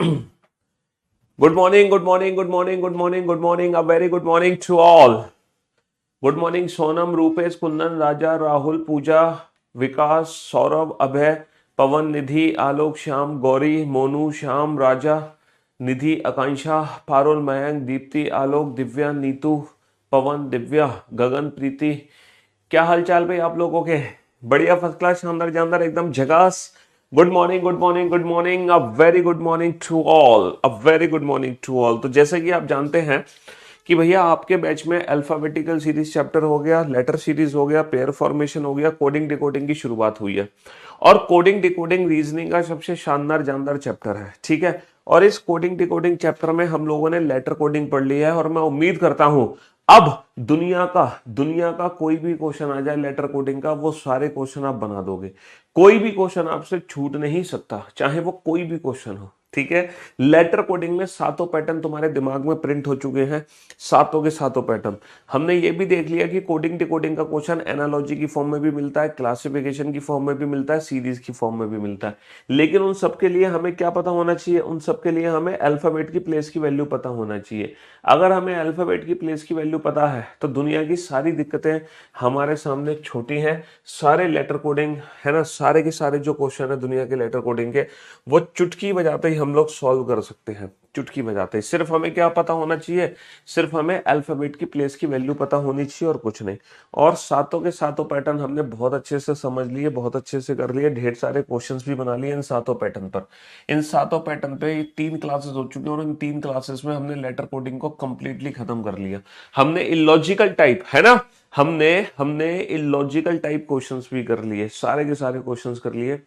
Good morning, good morning, good morning, good morning, good morning. A very good morning to all. Good morning, Sonam, Rupesh, Kundan, राजा, राहुल, पूजा, विकास, सौरभ, अभय, पवन, निधि, आलोक, श्याम, गौरी, मोनू, श्याम, राजा, निधि, आकांक्षा, पारुल, मयंक, दीप्ति, आलोक, दिव्या, नीतू, पवन, दिव्या, गगन, प्रीति। क्या हाल चाल भाई आप लोगों के? बढ़िया, फर्स्ट क्लास, शानदार जानदार, एकदम झकास। Good morning, good morning, good morning, a very good morning to all, a very good morning to all. तो जैसे कि आप जानते हैं कि भैया आपके बैच में अल्फाबेटिकल सीरीज चैप्टर हो गया, लेटर सीरीज हो गया, पेयर फॉर्मेशन हो गया, कोडिंग डिकोडिंग की शुरुआत हुई है। और कोडिंग डिकोडिंग रीजनिंग का सबसे शानदार जानदार चैप्टर है, ठीक है। और इस कोडिंग डिकोडिंग चैप्टर में हम लोगों ने लेटर कोडिंग पढ़ लिया है और मैं उम्मीद करता हूं अब दुनिया का कोई भी क्वेश्चन आ जाए लेटर कोडिंग का, वो सारे क्वेश्चन आप बना दोगे। कोई भी क्वेश्चन आपसे छूट नहीं सकता, चाहे वो कोई भी क्वेश्चन हो, ठीक है। लेटर कोडिंग में सातों पैटर्न तुम्हारे दिमाग में प्रिंट हो चुके हैं, सातों के सातों पैटर्न। हमने ये भी देख लिया कि कोडिंग डिकोडिंग का क्वेश्चन एनालॉजी की फॉर्म में भी मिलता है, क्लासिफिकेशन की फॉर्म में भी मिलता है, सीरीज की फॉर्म में भी मिलता है। लेकिन उन सबके लिए हमें क्या पता होना चाहिए? उन सबके लिए हमें अल्फाबेट की प्लेस की वैल्यू पता होना चाहिए। अगर हमें अल्फाबेट की प्लेस की वैल्यू पता है तो दुनिया की सारी दिक्कतें हमारे सामने छोटी हैं। सारे लेटर कोडिंग है ना, सारे के सारे जो क्वेश्चन है दुनिया के लेटर कोडिंग के, वो चुटकी बजाते ही हम लोग सॉल्व कर सकते हैं। चुटकी बजाते ही सिर्फ हमें क्या पता होना चाहिए? सिर्फ हमें अल्फाबेट की प्लेस की वैल्यू पता होनी चाहिए और कुछ नहीं। और सातों के सातों पैटर्न हमने बहुत अच्छे से समझ लिए, बहुत अच्छे से कर लिए, ढेर सारे क्वेश्चंस भी बना लिए इन सातों पैटर्न पर। इन सातों पैटर्न पे 3 क्लासेस हो चुकी हैं और इन 3 क्लासेस में हमने लेटर कोडिंग को कंप्लीटली खत्म कर लिया। हमने इलॉजिकल टाइप, है ना, हमने हमने इलॉजिकल टाइप क्वेश्चंस भी कर लिए, सारे के सारे क्वेश्चंस कर लिए।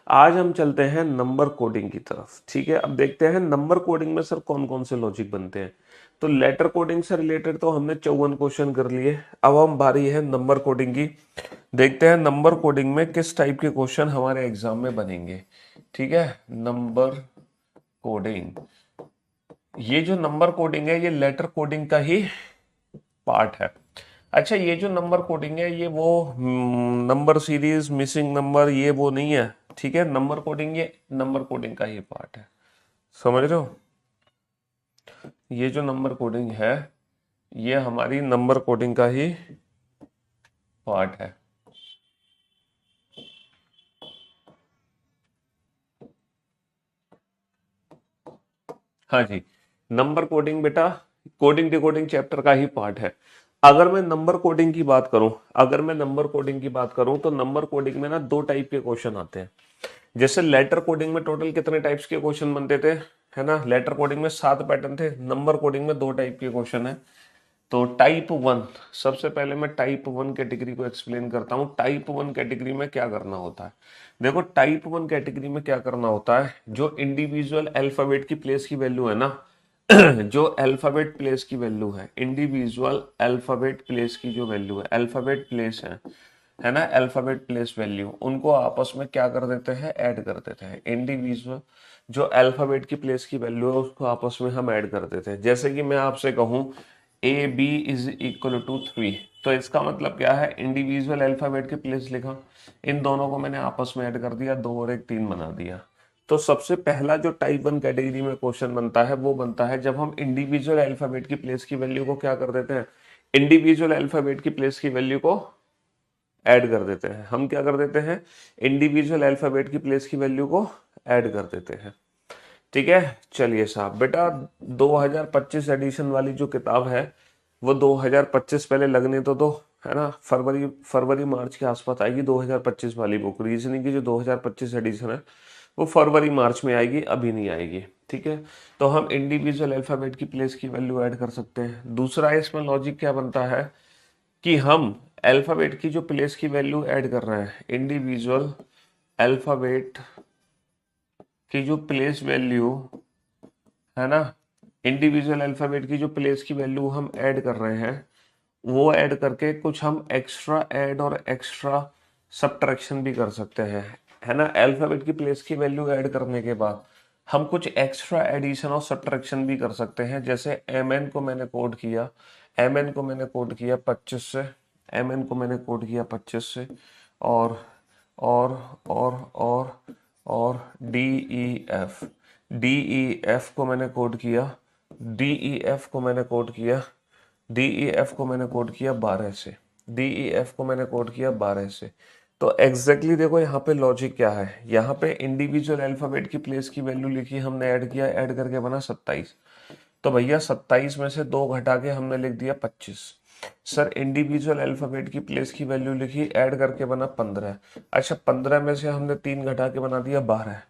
आज हम चलते हैं नंबर कोडिंग की तरफ, ठीक है। अब देखते हैं नंबर कोडिंग में सर कौन कौन से लॉजिक बनते हैं। तो लेटर कोडिंग से रिलेटेड तो हमने 54 क्वेश्चन कर लिए। अब हम बारी है नंबर कोडिंग की। देखते हैं नंबर कोडिंग में किस टाइप के क्वेश्चन हमारे एग्जाम में बनेंगे, ठीक है। नंबर कोडिंग, ये जो नंबर कोडिंग है ये लेटर कोडिंग का ही पार्ट है। अच्छा, ये जो नंबर कोडिंग है ये वो नंबर सीरीज, मिसिंग नंबर, ये वो नहीं है, ठीक है। नंबर कोडिंग ये नंबर कोडिंग का ही पार्ट है, समझ रहे हो। ये जो नंबर कोडिंग है ये हमारी नंबर कोडिंग का ही पार्ट है। हाँ जी, नंबर कोडिंग बेटा कोडिंग डिकोडिंग चैप्टर का ही पार्ट है। अगर मैं नंबर कोडिंग की बात करूं, अगर मैं नंबर कोडिंग की बात करूं तो नंबर कोडिंग में ना 2 टाइप के क्वेश्चन आते हैं। जैसे लेटर कोडिंग में टोटल कितने टाइप्स के क्वेश्चन बनते थे, है ना, लेटर कोडिंग में 7 पैटर्न थे, नंबर कोडिंग में 2 टाइप के क्वेश्चन है। तो टाइप 1, सबसे पहले मैं टाइप 1 कैटेगरी को एक्सप्लेन करता हूँ। टाइप 1 कैटेगरी में क्या करना होता है? देखो, टाइप 1 कैटेगरी में क्या करना होता है, जो इंडिविजुअल अल्फाबेट की प्लेस की वैल्यू है ना, जो अल्फाबेट प्लेस की वैल्यू है, इंडिविजुअल अल्फाबेट प्लेस की जो वैल्यू है, अल्फाबेट प्लेस है ना, अल्फाबेट प्लेस वैल्यू, उनको आपस में क्या कर देते हैं, ऐड कर देते हैं। इंडिविजुअल जो अल्फाबेट की प्लेस की वैल्यू है उसको आपस में हम ऐड कर देते हैं। जैसे कि मैं आपसे कहूं AB = 3, तो इसका मतलब क्या है, इंडिविजुअल अल्फाबेट की प्लेस लिखा, इन दोनों को मैंने आपस में ऐड कर दिया, 2 और 1 3 बना दिया। तो सबसे पहला जो टाइप 1 कैटेगरी में क्वेश्चन बनता है वो बनता है जब हम इंडिविजुअल अल्फाबेट की प्लेस की वैल्यू को क्या कर देते हैं, इंडिविजुअल अल्फाबेट की प्लेस की वैल्यू को ऐड कर देते हैं। हम क्या कर देते हैं, इंडिविजुअल अल्फाबेट की प्लेस की वैल्यू को ऐड कर देते हैं, ठीक है। चलिए साहब, बेटा 2025 एडिशन वाली जो किताब है वो 2025 पहले लगने तो दो, है ना। फरवरी फरवरी मार्च के आसपास आएगी 2025 वाली बुक। रीजनिंग की जो 2025 एडिशन है वो फरवरी मार्च में आएगी, अभी नहीं आएगी, ठीक है। तो हम इंडिविजुअल अल्फाबेट की प्लेस की वैल्यू ऐड कर सकते हैं। दूसरा इसमें लॉजिक क्या बनता है कि हम अल्फाबेट की जो प्लेस की वैल्यू ऐड कर रहे हैं, इंडिविजुअल अल्फाबेट की जो प्लेस वैल्यू है ना, इंडिविजुअल अल्फाबेट की जो प्लेस की वैल्यू हम ऐड कर रहे हैं, वो ऐड करके कुछ हम एक्स्ट्रा ऐड और एक्स्ट्रा सब्ट्रैक्शन भी कर सकते हैं, है ना। अल्फाबेट की प्लेस की वैल्यू ऐड करने के बाद हम कुछ एक्स्ट्रा एडिशन और सब्ट्रैक्शन भी कर सकते हैं। जैसे mn को मैंने कोड किया, mn को मैंने कोड किया 25 से, mn को मैंने कोड किया 25 से, और और और और D E F D E F को मैंने कोड किया, डी ई एफ को मैंने कोड किया, डी ई एफ को मैंने कोड किया 12 से, डी ई एफ को मैंने कोड किया 12 से। तो एग्जैक्टली देखो यहाँ पे लॉजिक क्या है, यहाँ पे इंडिविजुअल अल्फाबेट की प्लेस की वैल्यू लिखी, हमने ऐड किया, ऐड करके बना 27। तो भैया 27 में से 2 घटा के हमने लिख दिया 25। सर इंडिविजुअल अल्फाबेट की प्लेस की वैल्यू लिखी, ऐड करके बना 15। अच्छा 15 में से हमने 3 घटा के बना दिया 12।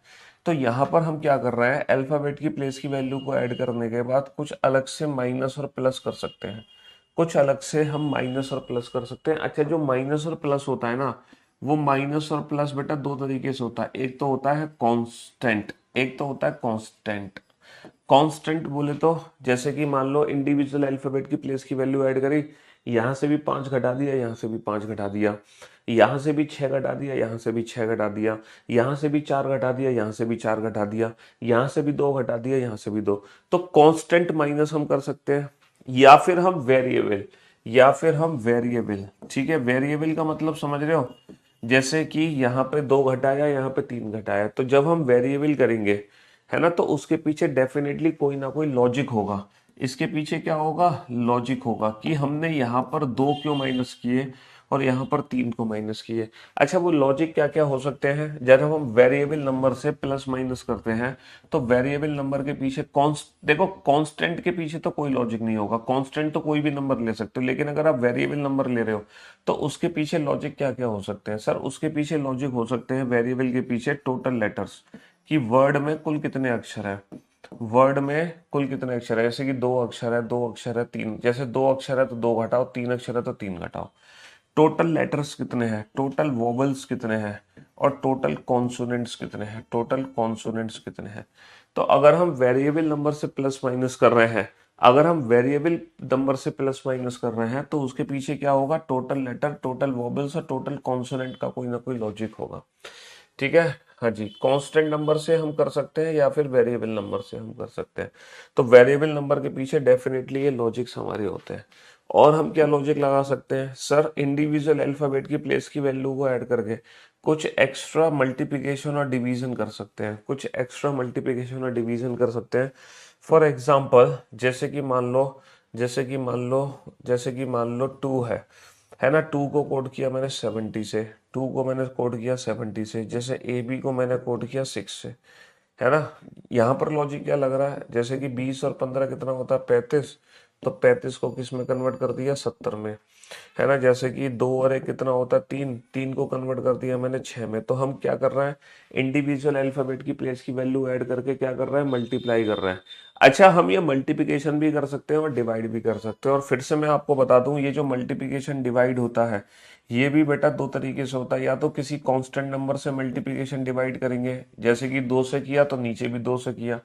तो यहाँ पर हम क्या कर रहे हैं, अल्फाबेट की प्लेस की वैल्यू को ऐड करने के बाद कुछ अलग से माइनस और प्लस कर सकते हैं, कुछ अलग से हम माइनस और प्लस कर सकते हैं। अच्छा जो माइनस और प्लस होता है ना, वो माइनस और प्लस बेटा दो तरीके से होता है, एक तो होता है कांस्टेंट, एक तो होता है कांस्टेंट। कांस्टेंट बोले तो जैसे कि मान लो इंडिविजुअल अल्फाबेट की प्लेस की वैल्यू ऐड करी, यहाँ से भी 5 घटा दिया, यहाँ से भी 5 घटा दिया, यहाँ से भी 6 घटा दिया, यहाँ से भी 6 घटा दिया, यहाँ से भी 4 घटा दिया, यहाँ से भी 4 घटा दिया, यहाँ से भी 2 घटा दिया, यहाँ से भी 2। तो कांस्टेंट माइनस हम कर सकते हैं, या फिर हम वेरिएबल, या फिर हम वेरिएबल। ठीक है, वेरिएबल का मतलब समझ रहे हो, जैसे कि यहाँ पे 2 घटाया, यहाँ पे 3 घटाया, तो जब हम वेरिएबल करेंगे है ना, तो उसके पीछे डेफिनेटली कोई ना कोई लॉजिक होगा। इसके पीछे क्या होगा, लॉजिक होगा कि हमने यहाँ पर 2 क्यों माइनस किए और यहाँ पर 3 को माइनस किए। अच्छा वो लॉजिक क्या क्या हो सकते हैं, जब हम वेरिएबल नंबर से प्लस माइनस करते हैं, तो वेरिएबल नंबर के पीछे देखो कांस्टेंट के पीछे तो कोई लॉजिक नहीं होगा, कांस्टेंट तो कोई भी नंबर ले सकते हो, लेकिन अगर आप वेरिएबल नंबर ले रहे हो तो उसके पीछे लॉजिक क्या क्या हो सकते हैं। सर उसके पीछे लॉजिक हो सकते हैं वेरिएबल के पीछे टोटल लेटर्स, कि वर्ड में कुल कितने अक्षर है, वर्ड में कुल कितने अक्षर है, जैसे कि 2 अक्षर है, 2 अक्षर है, 3, जैसे 2 अक्षर है तो 2 घटाओ, 3 अक्षर है तो 3 घटाओ। टोटल लेटर्स कितने हैं, टोटल वोवल्स कितने हैं, और टोटल कॉन्सोनेंट्स कितने हैं, टोटल कॉन्सोनेंट्स कितने हैं। तो अगर हम वेरिएबल नंबर से प्लस माइनस कर रहे हैं, अगर हम वेरिएबल नंबर से प्लस माइनस कर रहे हैं, तो उसके पीछे क्या होगा, टोटल लेटर, टोटल वोबल्स और टोटल कॉन्सोनेंट का कोई ना कोई लॉजिक होगा। ठीक है, हाँ जी, कांस्टेंट नंबर से हम कर सकते हैं या फिर वेरिएबल नंबर से हम कर सकते हैं। तो वेरिएबल नंबर के पीछे डेफिनेटली ये लॉजिक्स हमारे होते हैं। और हम क्या लॉजिक लगा सकते हैं, सर इंडिविजुअल अल्फाबेट की प्लेस की वैल्यू को ऐड करके कुछ एक्स्ट्रा मल्टीप्लिकेशन और डिवीजन कर सकते हैं, कुछ एक्स्ट्रा मल्टीप्लिकेशन और डिवीजन कर सकते हैं। फॉर एग्जाम्पल जैसे कि मान लो, जैसे कि मान लो, जैसे कि मान लो 2 है ना, 2 को कोड किया मैंने 70 से, 2 को मैंने कोड किया 70 से, जैसे ए बी को मैंने कोड किया 6 से, है ना। यहाँ पर लॉजिक क्या लग रहा है, जैसे कि 20 और 15 कितना होता है, 35, तो 35 को किस में कन्वर्ट कर दिया, 70 में, है ना। जैसे कि 2 और 1 कितना होता है, 3, 3 को कन्वर्ट कर दिया मैंने 6 में। तो हम क्या कर रहे हैं, इंडिविजुअल अल्फाबेट की प्लेस की वैल्यू ऐड करके क्या कर रहे हैं, मल्टीप्लाई कर रहे हैं। अच्छा हम ये मल्टीप्लिकेशन भी कर सकते हैं और डिवाइड भी कर सकते हैं। और फिर से मैं आपको बता दूं, ये जो मल्टीप्लिकेशन डिवाइड होता है, ये भी बेटा 2 तरीके से होता है, या तो किसी कांस्टेंट नंबर से मल्टीप्लिकेशन डिवाइड करेंगे, जैसे कि 2 से किया तो नीचे भी 2 से किया,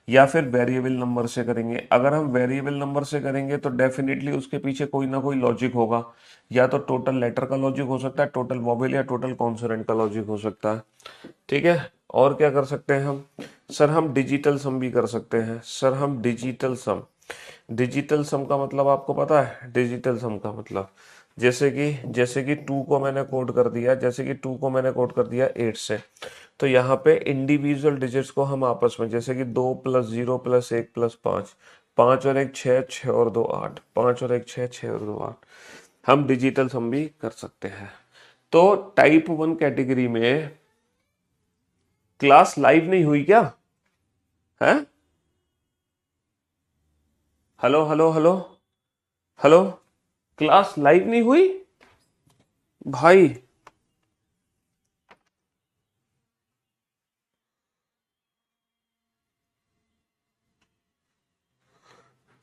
या फिर वेरिएबल नंबर से करेंगे। अगर हम वेरिएबल नंबर से करेंगे तो डेफिनेटली उसके पीछे कोई ना कोई लॉजिक होगा, या तो टोटल लेटर का लॉजिक हो सकता है, टोटल वॉवेल या टोटल कॉन्सोनेंट का लॉजिक हो सकता है। ठीक है, और क्या कर सकते हैं हम, सर हम डिजिटल सम भी कर सकते हैं। सर हम डिजिटल सम, डिजिटल सम का मतलब आपको पता है, डिजिटल सम का मतलब जैसे कि 2 को मैंने कोड कर दिया, जैसे कि 2 को मैंने कोड कर दिया 8 से, तो यहाँ पे इंडिविजुअल डिजिट्स को हम आपस में, जैसे कि 2 + 0 + 1 + 5, 5 और 1 6, 6 और 2 8, 5 और 1 6, 6 और 2 8, हम डिजिटल सम भी कर सकते हैं। तो टाइप 1 कैटेगरी में क्लास लाइव नहीं हुई क्या, है? Hello hello hello hello, class live नहीं हुई भाई?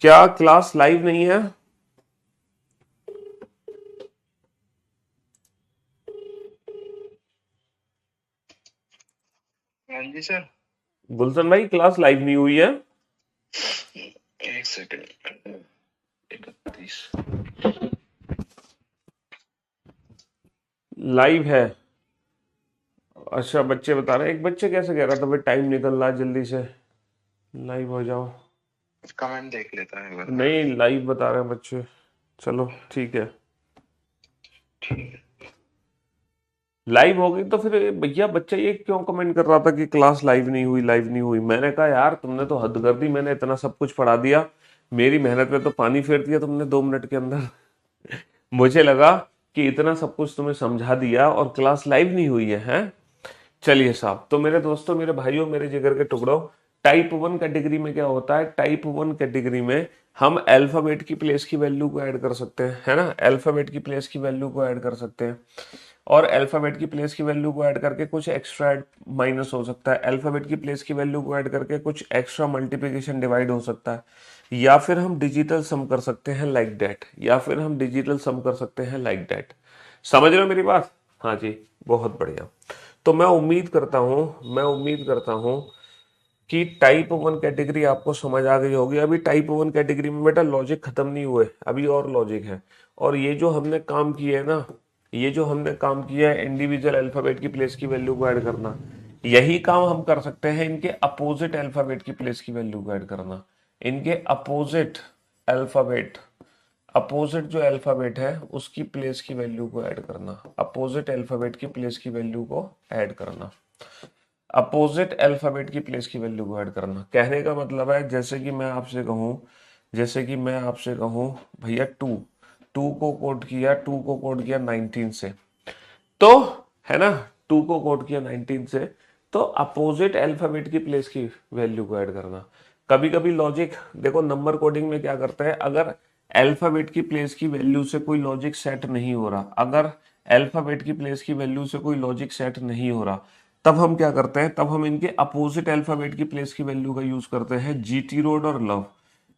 क्या क्लास लाइव नहीं है? हाँ जी सर। गुलशन भाई क्लास लाइव नहीं हुई है? एक सेकंड। 31। लाइव है। अच्छा बच्चे बता रहे हैं, एक बच्चे कैसे कह रहा था भाई टाइम निकल रहा है जल्दी से लाइव हो जाओ। कमेंट देख लेता है एक बार। नहीं लाइव बता रहे हैं बच्चे। चलो ठीक है, ठीक है। लाइव हो गई तो फिर भैया बच्चा ये क्यों कमेंट कर रहा था कि क्लास लाइव नहीं हुई, लाइव नहीं हुई? मैंने कहा यार तुमने तो हद कर दी, मैंने इतना सब कुछ पढ़ा दिया, मेरी मेहनत पे तो पानी फेर दिया तुमने 2 मिनट के अंदर। मुझे लगा कि इतना सब कुछ तुम्हें समझा दिया और क्लास लाइव नहीं हुई है, हैं? चलिए साहब, तो मेरे दोस्तों, मेरे भाइयों, मेरे जिगर के टुकड़ों, टाइप 1 कैटेगरी में क्या होता है? टाइप 1 कैटेगरी में हम अल्फाबेट की प्लेस की वैल्यू को ऐड कर सकते हैं, है ना? अल्फाबेट की प्लेस की वैल्यू को ऐड कर सकते हैं, और अल्फाबेट की प्लेस की वैल्यू को ऐड करके कुछ एक्स्ट्रा माइनस हो सकता है, अल्फाबेट की प्लेस की वैल्यू को ऐड करके कुछ एक्स्ट्रा मल्टीप्लिकेशन डिवाइड हो सकता है, या फिर हम डिजिटल सम कर सकते हैं लाइक दैट, या फिर हम डिजिटल सम कर सकते हैं लाइक दैट। समझ रहे हो मेरी बात? हाँ जी, बहुत बढ़िया। तो मैं उम्मीद करता हूं कि टाइप 1 कैटेगरी आपको समझ आ गई होगी। अभी टाइप 1 कैटेगरी में बेटा लॉजिक खत्म नहीं हुए, अभी और लॉजिक है। और ये जो हमने काम किया है ना, ये जो हमने काम किया है इंडिविजुअल अल्फाबेट की प्लेस की वैल्यू को ऐड करना, यही काम हम कर सकते हैं इनके अपोजिट अल्फाबेट की प्लेस की वैल्यू को ऐड करना। इनके अल्फाबेट अपोजिट जो अल्फाबेट है उसकी प्लेस की वैल्यू को ऐड करना, अपोजिट अल्फाबेट की प्लेस की वैल्यू को ऐड करना, अपोजिट अल्फाबेट की प्लेस की वैल्यू को ऐड करना। कहने का मतलब है जैसे कि मैं आपसे कहूं भैया टू, टू को कोड किया 19 से, तो है ना, टू को कोड किया 19 से, तो अपोजिट अल्फाबेट की प्लेस की वैल्यू को ऐड करना। कभी कभी लॉजिक देखो, नंबर कोडिंग में क्या करता है, अगर अल्फाबेट की प्लेस की वैल्यू से कोई लॉजिक सेट नहीं हो रहा, अगर अल्फाबेट की प्लेस की वैल्यू से कोई लॉजिक सेट नहीं हो रहा, तब हम क्या करते हैं, तब हम इनके अपोजिट अल्फाबेट की प्लेस की वैल्यू का यूज करते हैं, जीटी रोड और लव,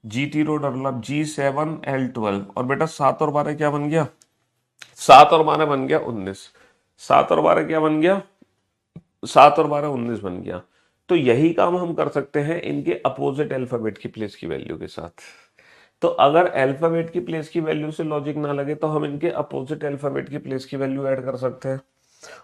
G7 L12, और बेटा 7 और 12 क्या बन गया? 7 और 12 बन गया 19। 7 और 12 क्या बन गया? 7 और 12 19 बन गया। तो यही काम हम कर सकते हैं इनके अपोजिट अल्फाबेट की प्लेस की वैल्यू के साथ। तो अगर अल्फाबेट की प्लेस की वैल्यू से लॉजिक ना लगे तो हम इनके अपोजिट अल्फाबेट की प्लेस की वैल्यू ऐड कर सकते हैं।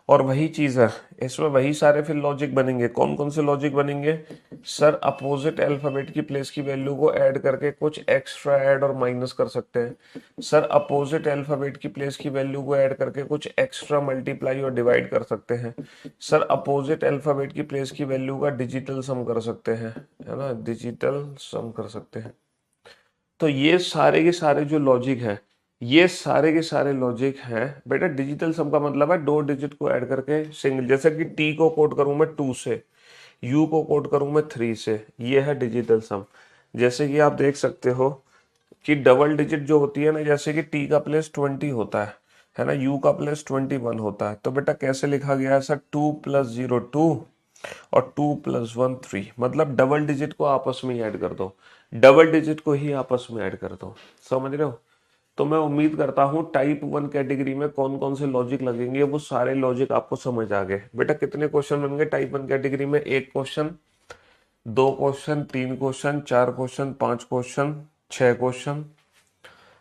और वही चीज है, इसमें वही सारे फिर लॉजिक बनेंगे। कौन कौन से लॉजिक बनेंगे सर? अपोजिट अल्फाबेट की प्लेस की वैल्यू को ऐड करके कुछ एक्स्ट्रा ऐड और माइनस कर सकते हैं सर। अपोजिट अल्फाबेट की प्लेस की वैल्यू को ऐड करके कुछ एक्स्ट्रा मल्टीप्लाई और डिवाइड कर सकते हैं सर। अपोजिट अल्फाबेट की प्लेस की वैल्यू का डिजिटल सम कर सकते हैं, है ना, डिजिटल सम कर सकते हैं। तो ये सारे के सारे जो लॉजिक है, ये सारे के सारे लॉजिक हैं बेटा। डिजिटल सम का मतलब है 2 डिजिट को ऐड करके सिंगल, जैसे कि टी को कोड करूं मैं 2 से, यू को कोड करूं मैं 3 से, ये है डिजिटल सम। जैसे कि आप देख सकते हो कि डबल डिजिट जो होती है ना, जैसे कि टी का प्लेस 20 होता है ना, यू का प्लेस 21 होता है, तो बेटा कैसे लिखा गया है सर? 2 + 0 2 और 2 + 1 3, मतलब डबल डिजिट को आपस में ऐड कर दो, डबल डिजिट को ही आपस में ऐड कर दो। समझ रहे हो? तो मैं उम्मीद करता हूं टाइप 1 कैटेगरी में कौन कौन से लॉजिक लगेंगे वो सारे लॉजिक आपको समझ आ गए। बेटा कितने क्वेश्चन बन गए टाइप 1 कैटेगरी में? 1 question, 2 question, 3 question, 4 question, 5 question, 6 question,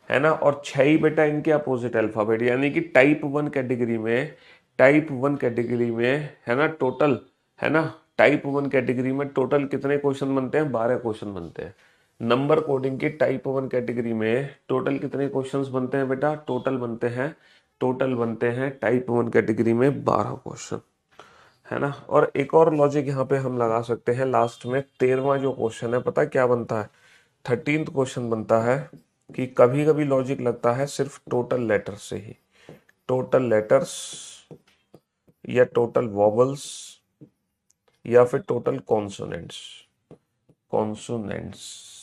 है ना। और 6 ही बेटा इनके अपोजिट अल्फाबेट, यानी कि टाइप 1 कैटेगरी में है ना टोटल, है ना, टाइप 1 कैटेगरी में टोटल कितने क्वेश्चन बनते हैं? 12 क्वेश्चन बनते हैं। नंबर कोडिंग की टाइप 1 कैटेगरी में टोटल कितने क्वेश्चंस बनते हैं बेटा? टोटल बनते हैं टाइप 1 कैटेगरी में 12 क्वेश्चन, है ना। और एक और लॉजिक यहाँ पे हम लगा सकते हैं लास्ट में, 13वां जो क्वेश्चन है, पता है क्या बनता है? 13th क्वेश्चन बनता है कि कभी कभी लॉजिक लगता है सिर्फ टोटल लेटर से ही, टोटल लेटर्स या टोटल वॉवल्स या फिर टोटल कॉन्सोनेंट्स, कॉन्सोनेंट्स।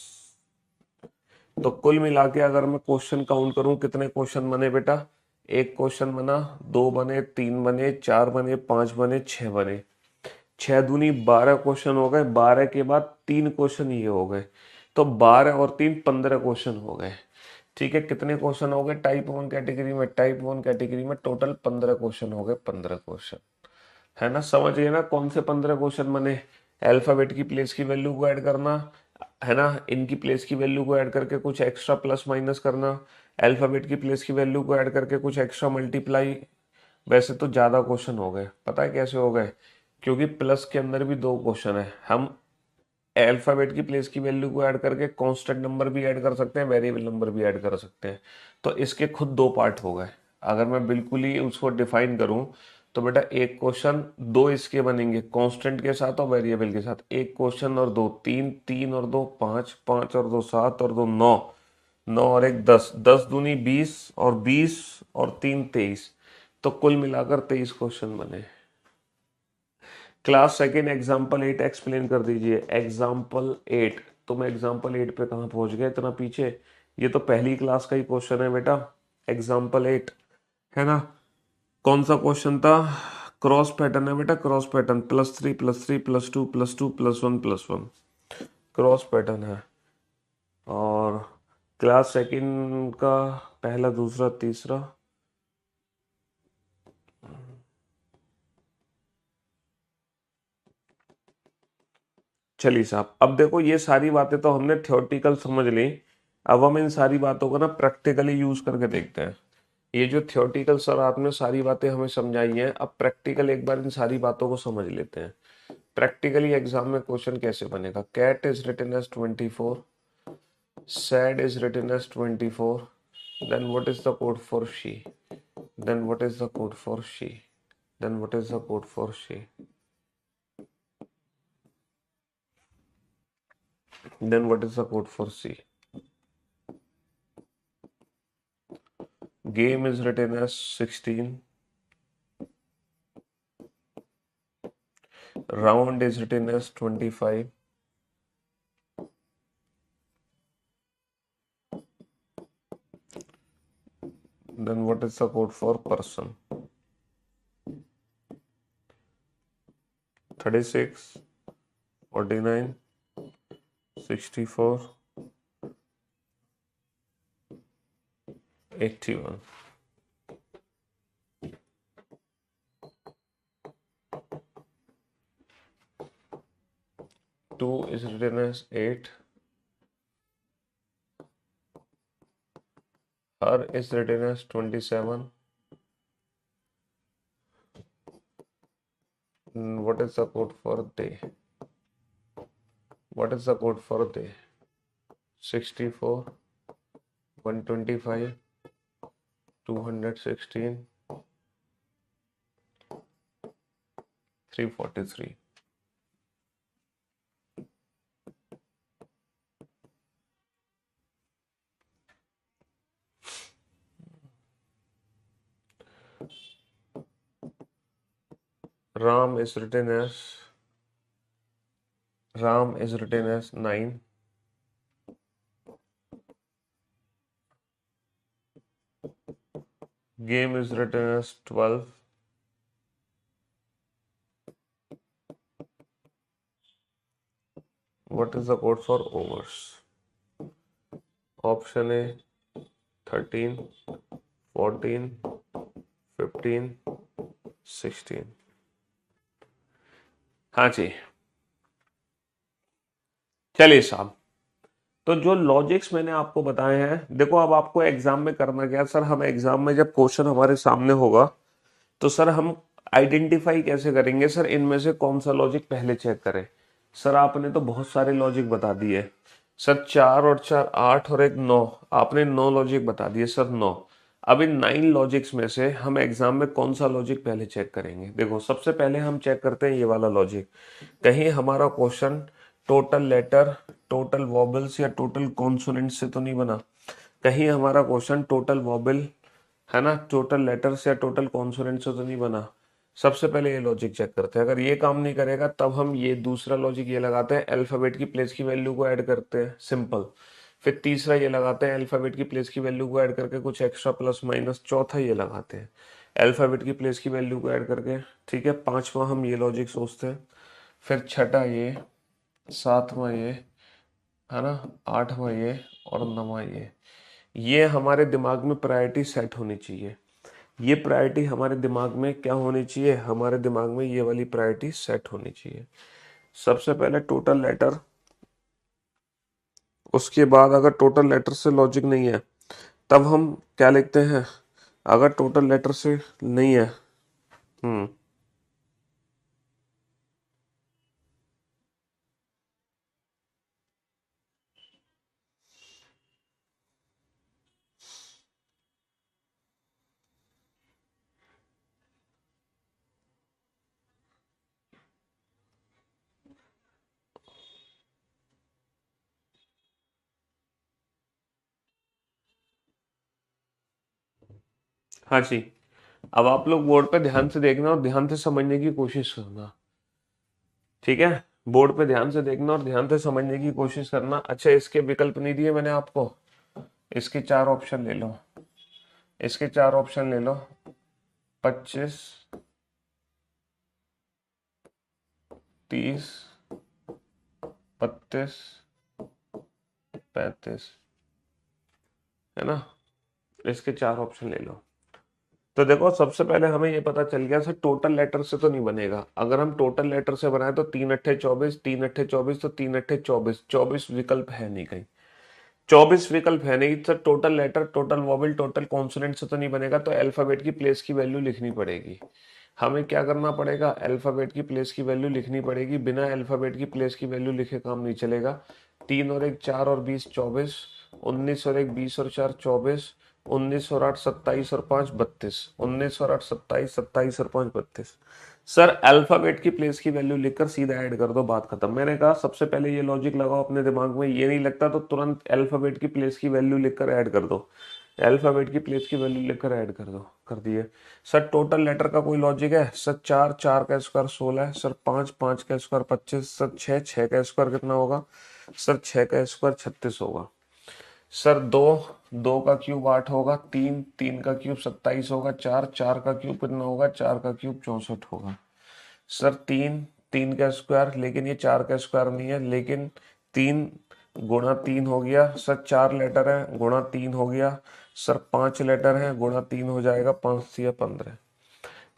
तो कुल मिला के अगर मैं क्वेश्चन काउंट करूं, कितने क्वेश्चन बने बेटा? 1 क्वेश्चन बना, 2 बने, 3 बने, 4 बने, 5 बने, 6 बने। 6 दूनी 12 क्वेश्चन हो गए, 12 के बाद 3 क्वेश्चन ये हो गए, तो 12 और 3 15 क्वेश्चन हो गए। ठीक है, कितने क्वेश्चन हो गए टाइप 1 कैटेगरी में? टाइप 1 कैटेगरी में टोटल 15 क्वेश्चन हो गए, 15 क्वेश्चन, है ना। समझ गए ना कौन से 15 क्वेश्चन बने? अल्फाबेट की प्लेस की वैल्यू को ऐड करना, है ना, इनकी प्लेस की वैल्यू को ऐड करके कुछ एक्स्ट्रा प्लस माइनस करना, अल्फाबेट की प्लेस की वैल्यू को ऐड करके कुछ एक्स्ट्रा मल्टीप्लाई। वैसे तो ज्यादा क्वेश्चन हो गए, पता है कैसे हो गए? क्योंकि प्लस के अंदर भी 2 क्वेश्चन है। हम अल्फाबेट की प्लेस की वैल्यू को ऐड करके कांस्टेंट नंबर भी ऐड कर सकते हैं, वेरिएबल नंबर भी ऐड कर सकते हैं। तो इसके खुद 2 पार्ट हो गए। अगर मैं बिल्कुल ही उसको डिफाइन करूं तो बेटा एक क्वेश्चन, दो इसके बनेंगे कांस्टेंट के साथ और वेरिएबल के साथ, एक क्वेश्चन और दो, तीन, तीन और दो पाँच, पाँच और दो सात और दो नौ, नौ और एक 10, 10 दूनी 20 और 20 और तीन 23, तो कुल मिलाकर 23 क्वेश्चन बने। क्लास सेकेंड एग्जाम्पल 8 एक्सप्लेन कर दीजिए। एग्जाम्पल 8, तुम एग्जाम्पल 8 पे कहाँ पहुंच गए इतना पीछे? ये तो पहली क्लास का ही क्वेश्चन है बेटा, एग्जाम्पल 8 है ना। कौन सा क्वेश्चन था? क्रॉस पैटर्न है बेटा, क्रॉस पैटर्न, +3 +3 +2 +2 +1 +1, क्रॉस पैटर्न है। और क्लास सेकंड का पहला, दूसरा, तीसरा, चलिए साहब। अब देखो ये सारी बातें तो हमने थ्योरेटिकल समझ ली, अब हम इन सारी बातों को ना प्रैक्टिकली यूज करके देखते हैं। ये जो थ्योरेटिकल सर आपने सारी बातें हमें समझाई हैं, अब प्रैक्टिकल एक बार इन सारी बातों को समझ लेते हैं। प्रैक्टिकली एग्जाम में क्वेश्चन कैसे बनेगा? Cat is written as 24, sad is written as 24, then what is the code for she, then what is the code for she, then what is the code for she, then what is the code for sea. Game is written as 16. Round is written as 25. Then what is the code for person? 36, 49, 64, 81. Two is written as 8. Her is written as 27. What is the code for they? What is the code for they? 64, 125, 216, 343. Ram is written as 9. Game is written as 12. What is the code for overs? Option A 13, 14, 15, 16। हाँ जी, चलिए साहब। तो जो logics मैंने आपको बताए हैं, देखो अब आपको एग्जाम में करना क्या सर, हम एग्जाम में जब क्वेश्चन हमारे सामने होगा तो सर हम आइडेंटिफाई कैसे करेंगे सर इनमें से कौन सा लॉजिक पहले चेक करें? सर आपने तो बहुत सारे लॉजिक बता दिए सर, 4 और 4 8 और एक 9, आपने 9 लॉजिक बता दिए सर, 9। अब इन 9 लॉजिक्स में से हम एग्जाम में कौन सा लॉजिक पहले चेक करेंगे? देखो सबसे पहले हम चेक करते हैं ये वाला लॉजिक, कहीं हमारा question total letter, total vowels या टोटल कॉन्सोनेंट से तो नहीं बना? कहीं हमारा क्वेश्चन टोटल वॉबल है ना, टोटल लेटर्स या टोटल कॉन्सोनेंट से तो नहीं बना? सबसे पहले ये लॉजिक चेक करते हैं। अगर ये काम नहीं करेगा तब हम ये दूसरा लॉजिक ये लगाते हैं, अल्फाबेट की प्लेस की वैल्यू को ऐड करते हैं, सिंपल। फिर तीसरा ये लगाते हैं, अल्फाबेट की प्लेस की वैल्यू को ऐड करके कुछ एक्स्ट्रा प्लस माइनस। चौथा ये लगाते हैं, अल्फाबेट की प्लेस की वैल्यू को ऐड करके, ठीक है। पांचवा हम ये लॉजिक सोचते हैं। फिर छठा ये, सातवां ये, है ना, आठवां ये और नवां ये हमारे दिमाग में प्रायोरिटी सेट होनी चाहिए। ये प्रायोरिटी हमारे दिमाग में क्या होनी चाहिए? हमारे दिमाग में ये वाली प्रायोरिटी सेट होनी चाहिए। सबसे पहले टोटल लेटर, उसके बाद अगर टोटल लेटर से लॉजिक नहीं है तब हम क्या लिखते हैं? अगर टोटल लेटर से नहीं है, हम्म, हाँ जी, अब आप लोग बोर्ड पे ध्यान से देखना और ध्यान से समझने की कोशिश करना, ठीक है? बोर्ड पे ध्यान से देखना और ध्यान से समझने की कोशिश करना। अच्छा, इसके विकल्प नहीं दिए मैंने आपको, इसके 4 ऑप्शन ले लो, इसके 4 ऑप्शन ले लो, 25, 30, 32, 35, है ना? इसके 4 ऑप्शन ले लो। तो देखो, सबसे पहले हमें ये पता चल गया सर टोटल लेटर से तो नहीं बनेगा। अगर हम टोटल लेटर से बनाए तो 3 अट्ठे 24, 3 अट्ठे 24, तो 3 अट्ठे 24, 24 विकल्प है नहीं कहीं, 24 विकल्प है नहीं sir. Total letter, total vowel, total consonant से तो नहीं बनेगा, तो अल्फाबेट की प्लेस की वैल्यू लिखनी पड़ेगी। हमें क्या करना पड़ेगा? अल्फाबेट की प्लेस की वैल्यू लिखनी पड़ेगी। बिना अल्फाबेट की प्लेस की वैल्यू लिखे काम नहीं चलेगा। 3 और 1 4 और 20 24, 19 और 1 20 और 4 24, 19 और 8 27 और 5 32, 19 और 8 27, 27 और 5 32। सर अल्फाबेट की प्लेस की वैल्यू लिखकर सीधा ऐड कर दो, बात खत्म। मैंने कहा सबसे पहले ये लॉजिक लगाओ अपने दिमाग में, ये नहीं लगता तो तुरंत अल्फाबेट की प्लेस की वैल्यू लिखकर ऐड कर दो, अल्फाबेट की प्लेस की वैल्यू लिखकर ऐड कर दो, कर दिए। सर टोटल लेटर का कोई लॉजिक है? सर 4 4 का स्क्वायर 16 है, सर 5 5 का स्क्वायर 25, सर 6 6 का स्क्वायर कितना होगा? सर 6 का स्क्वायर 36 होगा। सर 2 2 का क्यूब 8 होगा, 3 3 का क्यूब 27 होगा, 4 4 का क्यूब कितना होगा? 4 का क्यूब 64 होगा। सर 3 3 का स्क्वायर, लेकिन ये 4 का स्क्वायर नहीं है, लेकिन 3 गुणा 3 हो गया। सर 4 लेटर है, गुणा 3 हो गया। सर 5 लेटर है, गुणा 3 हो जाएगा, 5 या 15।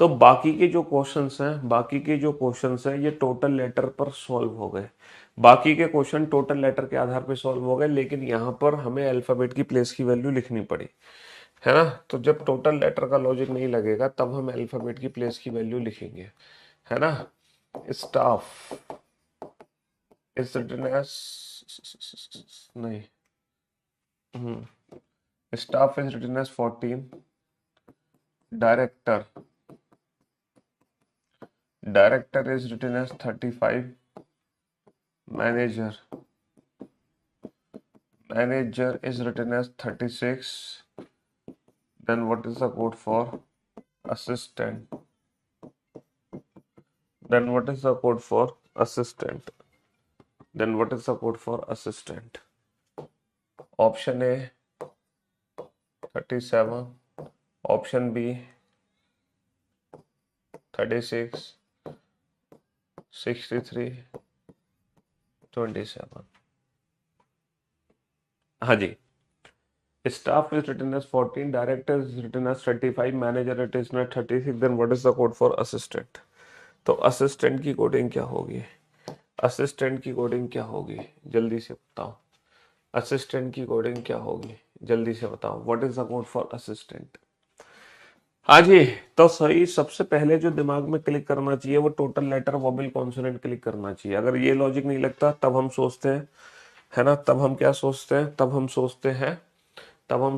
तो बाकी के जो क्वेश्चंस हैं, बाकी के जो क्वेश्चंस हैं, ये टोटल लेटर पर सॉल्व हो गए। बाकी के क्वेश्चन टोटल लेटर के आधार पर सॉल्व हो गए, लेकिन यहाँ पर हमें अल्फाबेट की प्लेस की वैल्यू लिखनी पड़ी, है ना? तो जब टोटल लेटर का लॉजिक नहीं लगेगा तब हम अल्फाबेट की प्लेस की वैल्यू लिखेंगे, है ना? स्टाफ इज रिटन एज, नहीं, staff is written as 14, director director is written as 35, manager is written as 36. Then what is the code for assistant? Then what is the code for assistant? Then what is the code for assistant? Option A 37, option B 36, 63, 27। हाँ जी, staff is written as 14, director is written as 35, manager it is not 36, then what is the code for assistant? तो assistant की coding क्या होगी? Assistant की coding क्या होगी? जल्दी से बताओ, असिस्टेंट की कोडिंग क्या होगी? जल्दी से बताओ, what is the code for assistant? हाँ जी, तो सही, सबसे पहले जो दिमाग में क्लिक करना चाहिए वो total letter vowel consonant click करना चाहिए। अगर ये लॉजिक नहीं लगता तब हम सोचते हैं, है ना, तब हम क्या सोचते हैं? तब हम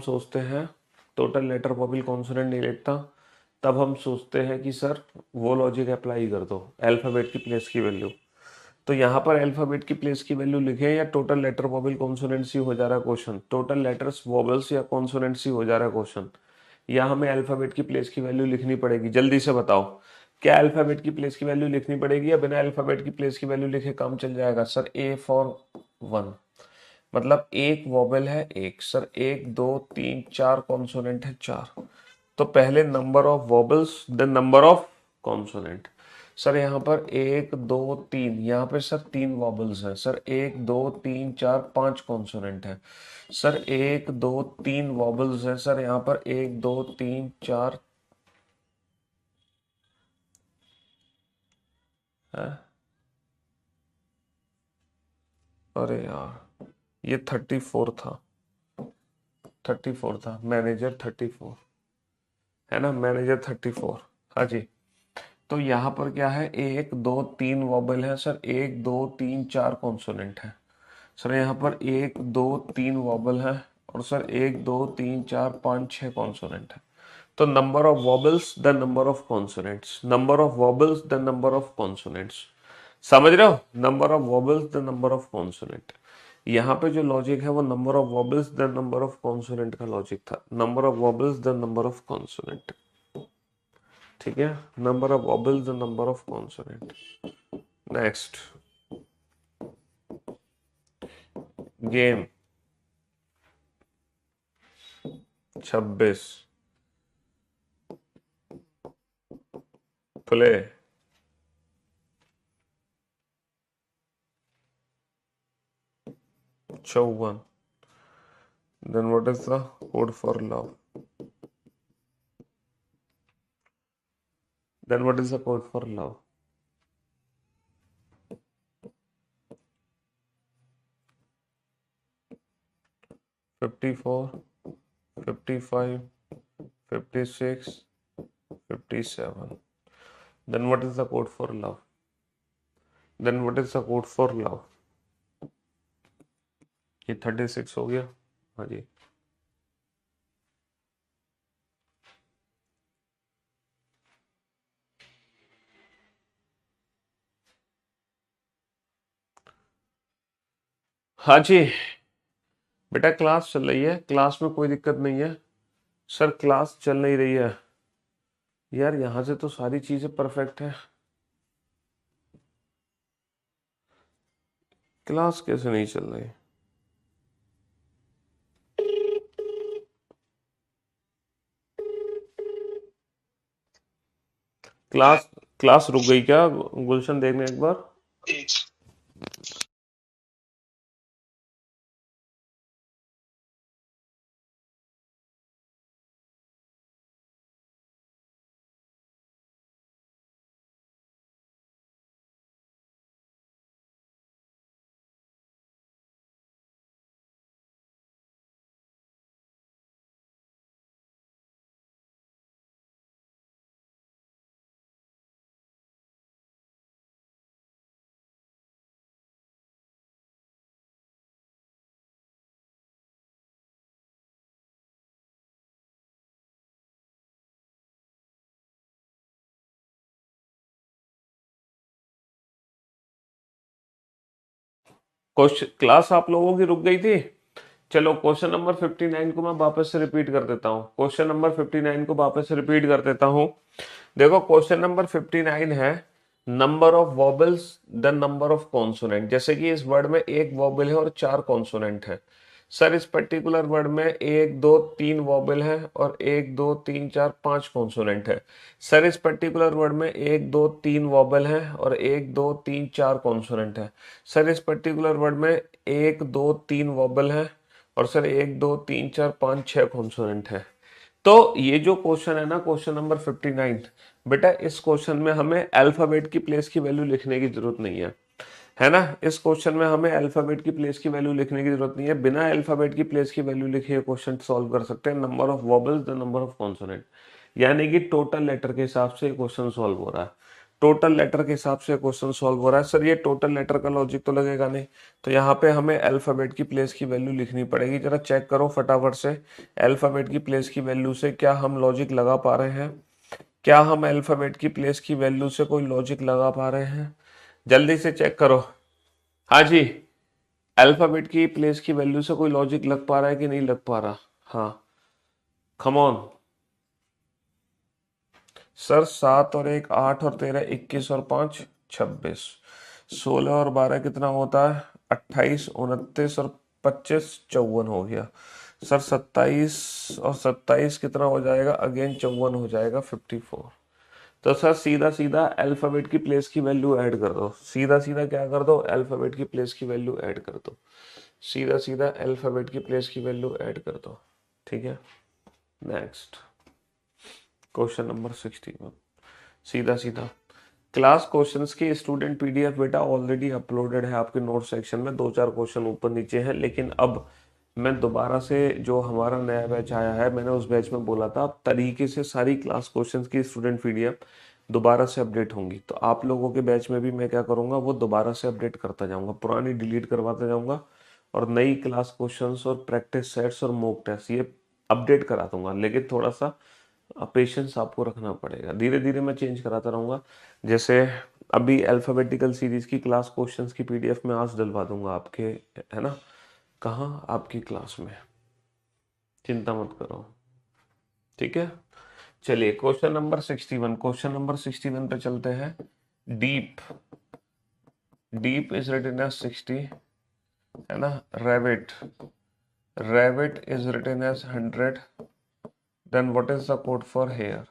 सोचते हैं टोटल लेटर वोबल कॉन्सोनेंट नहीं लगता, तब हम सोचते हैं कि सर वो लॉजिक अप्लाई कर दो, अल्फाबेट की प्लेस की वैल्यू। तो यहाँ पर अल्फाबेट की प्लेस की वैल्यू लिखे या टोटल लेटर वोबल कॉन्सोनेंट सी हो जा रहा है क्वेश्चन, टोटल लेटर्स वोबल्स या कॉन्सोनेंट सी हो जा रहा है क्वेश्चन, या हमें अल्फाबेट की प्लेस की वैल्यू लिखनी पड़ेगी? जल्दी से बताओ, क्या अल्फाबेट की प्लेस की वैल्यू लिखनी पड़ेगी या बिना अल्फाबेट की प्लेस की वैल्यू लिखे काम चल जाएगा? सर A फॉर 1, मतलब एक वोबल है एक, सर 1 2 3 4 कॉन्सोनेंट है 4, तो पहले number of vowels then number of consonant. Sir यहाँ पर 1 2 3, यहाँ पे सर 3 वॉबल्स हैं, सर 1 2 3 4 5 कॉन्सोनेंट है। सर 1 2 3 वॉबल्स हैं, सर यहाँ पर 1 2 3 4 है। अरे यार, ये 34 था, 34 था, मैनेजर 34, है ना, मैनेजर 34। हाँ जी, तो यहाँ पर क्या है? 1 2 3 वॉबल है, सर 1 2 3 4 कॉन्सोनेंट है। सर यहाँ पर 1 2 3 वॉबल है, और सर 1 2 3 4 5 6 कॉन्सोनेंट है। तो number of vowels the number of consonants, number of vowels the number of consonants, समझ रहे हो? Number of vowels the number of consonant. यहाँ पे जो लॉजिक है वो number of vowels then number of consonant का लॉजिक था, number of vowels then number of consonant. ठीक है, number of vowels then number of consonant. Next game 26 play. चौवन। Then what is the code for love? Then what is the code for love? $54, $55, $56, $57. Then what is the code for love? Then what is the code for love? ये 36 हो गया। हाँ जी, हाँ जी बेटा, class चल रही है, क्लास में कोई दिक्कत नहीं है। सर क्लास चल नहीं रही है यार, यहाँ से तो सारी चीजें परफेक्ट है, क्लास कैसे नहीं चल रही? क्लास क्लास रुक गई क्या गुलशन? देखने एक बार। क्वेश्चन क्लास आप लोगों की रुक गई थी। चलो क्वेश्चन नंबर 59 को मैं वापस से रिपीट कर देता हूँ, क्वेश्चन नंबर 59 को वापस से रिपीट कर देता हूँ। देखो क्वेश्चन नंबर 59 है number of vowels the number of consonant. जैसे कि इस वर्ड में एक वॉबल है और 4 कॉन्सोनेंट है। सर इस पर्टिकुलर वर्ड में 1 2 3 वॉबल है और 1 2 3 4 5 कॉन्सोनेंट है। सर इस पर्टिकुलर वर्ड में 1 2 3 वॉबल है और 1 2 3 4 कॉन्सोनेंट है। सर इस पर्टिकुलर वर्ड में 1 2 3 वॉबल है और सर 1 2 3 4 5 6 कॉन्सोनेंट है। तो ये जो क्वेश्चन है ना, क्वेश्चन नंबर 59, बेटा इस क्वेश्चन में हमें अल्फाबेट की प्लेस की वैल्यू लिखने की जरूरत नहीं है ना। इस क्वेश्चन में हमें अल्फाबेट की प्लेस की वैल्यू लिखने की जरूरत नहीं है। बिना अल्फाबेट की प्लेस की वैल्यू लिखे ये क्वेश्चन सॉल्व कर सकते हैं। Number of vowels the number of consonant, यानी कि टोटल लेटर के हिसाब से क्वेश्चन सॉल्व हो रहा है। टोटल लेटर के हिसाब से क्वेश्चन सॉल्व हो रहा है। सर ये टोटल लेटर का लॉजिक तो लगेगा नहीं, तो यहाँ पे हमें अल्फाबेट की प्लेस की वैल्यू लिखनी पड़ेगी। जरा चेक करो फटाफट से, अल्फाबेट की प्लेस की वैल्यू से क्या हम लॉजिक लगा पा रहे हैं? क्या हम अल्फाबेट की प्लेस की वैल्यू से कोई लॉजिक लगा पा रहे हैं? जल्दी से चेक करो। हाँ जी, अल्फाबेट की प्लेस की वैल्यू से कोई लॉजिक लग पा रहा है कि नहीं लग पा रहा? हाँ, कम ऑन। सर 7 और 1 8 और 13 21 और 5 26, 16 और 12 कितना होता है? 28, 29 और 25 54 हो गया। सर 27 और 27 कितना हो जाएगा? अगेन 54 हो जाएगा, 54। तो सर सीधा सीधा अल्फाबेट की प्लेस की वैल्यू ऐड कर दो, सीधा सीधा क्या कर दो? अल्फाबेट की प्लेस की वैल्यू ऐड कर दो, सीधा सीधा अल्फाबेट की प्लेस की वैल्यू ऐड कर दो। ठीक है, नेक्स्ट क्वेश्चन नंबर 61, सीधा सीधा क्लास क्वेश्चंस की स्टूडेंट पीडीएफ बेटा ऑलरेडी अपलोडेड है आपके नोट सेक्शन में। 2 4 क्वेश्चन ऊपर नीचे हैं, लेकिन अब मैं दोबारा से, जो हमारा नया बैच आया है, मैंने उस बैच में बोला था तरीके से सारी क्लास क्वेश्चंस की स्टूडेंट पीडीएफ दोबारा से अपडेट होंगी। तो आप लोगों के बैच में भी मैं क्या करूंगा, वो दोबारा से अपडेट करता जाऊंगा, पुरानी डिलीट करवाता जाऊंगा और नई क्लास क्वेश्चंस और प्रैक्टिस सेट्स और मॉक टेस्ट ये अपडेट करा दूंगा। लेकिन थोड़ा सा पेशेंस आपको रखना पड़ेगा, धीरे धीरे मैं चेंज कराता रहूँगा। जैसे अभी अल्फ़ाबेटिकल सीरीज़ की क्लास क्वेश्चंस की पीडीएफ में आज डलवा दूंगा आपके, है ना। कहाँ? आपकी क्लास में, चिंता मत करो, ठीक है। चलिए क्वेश्चन नंबर 61, क्वेश्चन नंबर 61 पे चलते हैं। Deep, deep is written as 60, है ना। Rabbit, rabbit is written as 100, then what is the code for hair,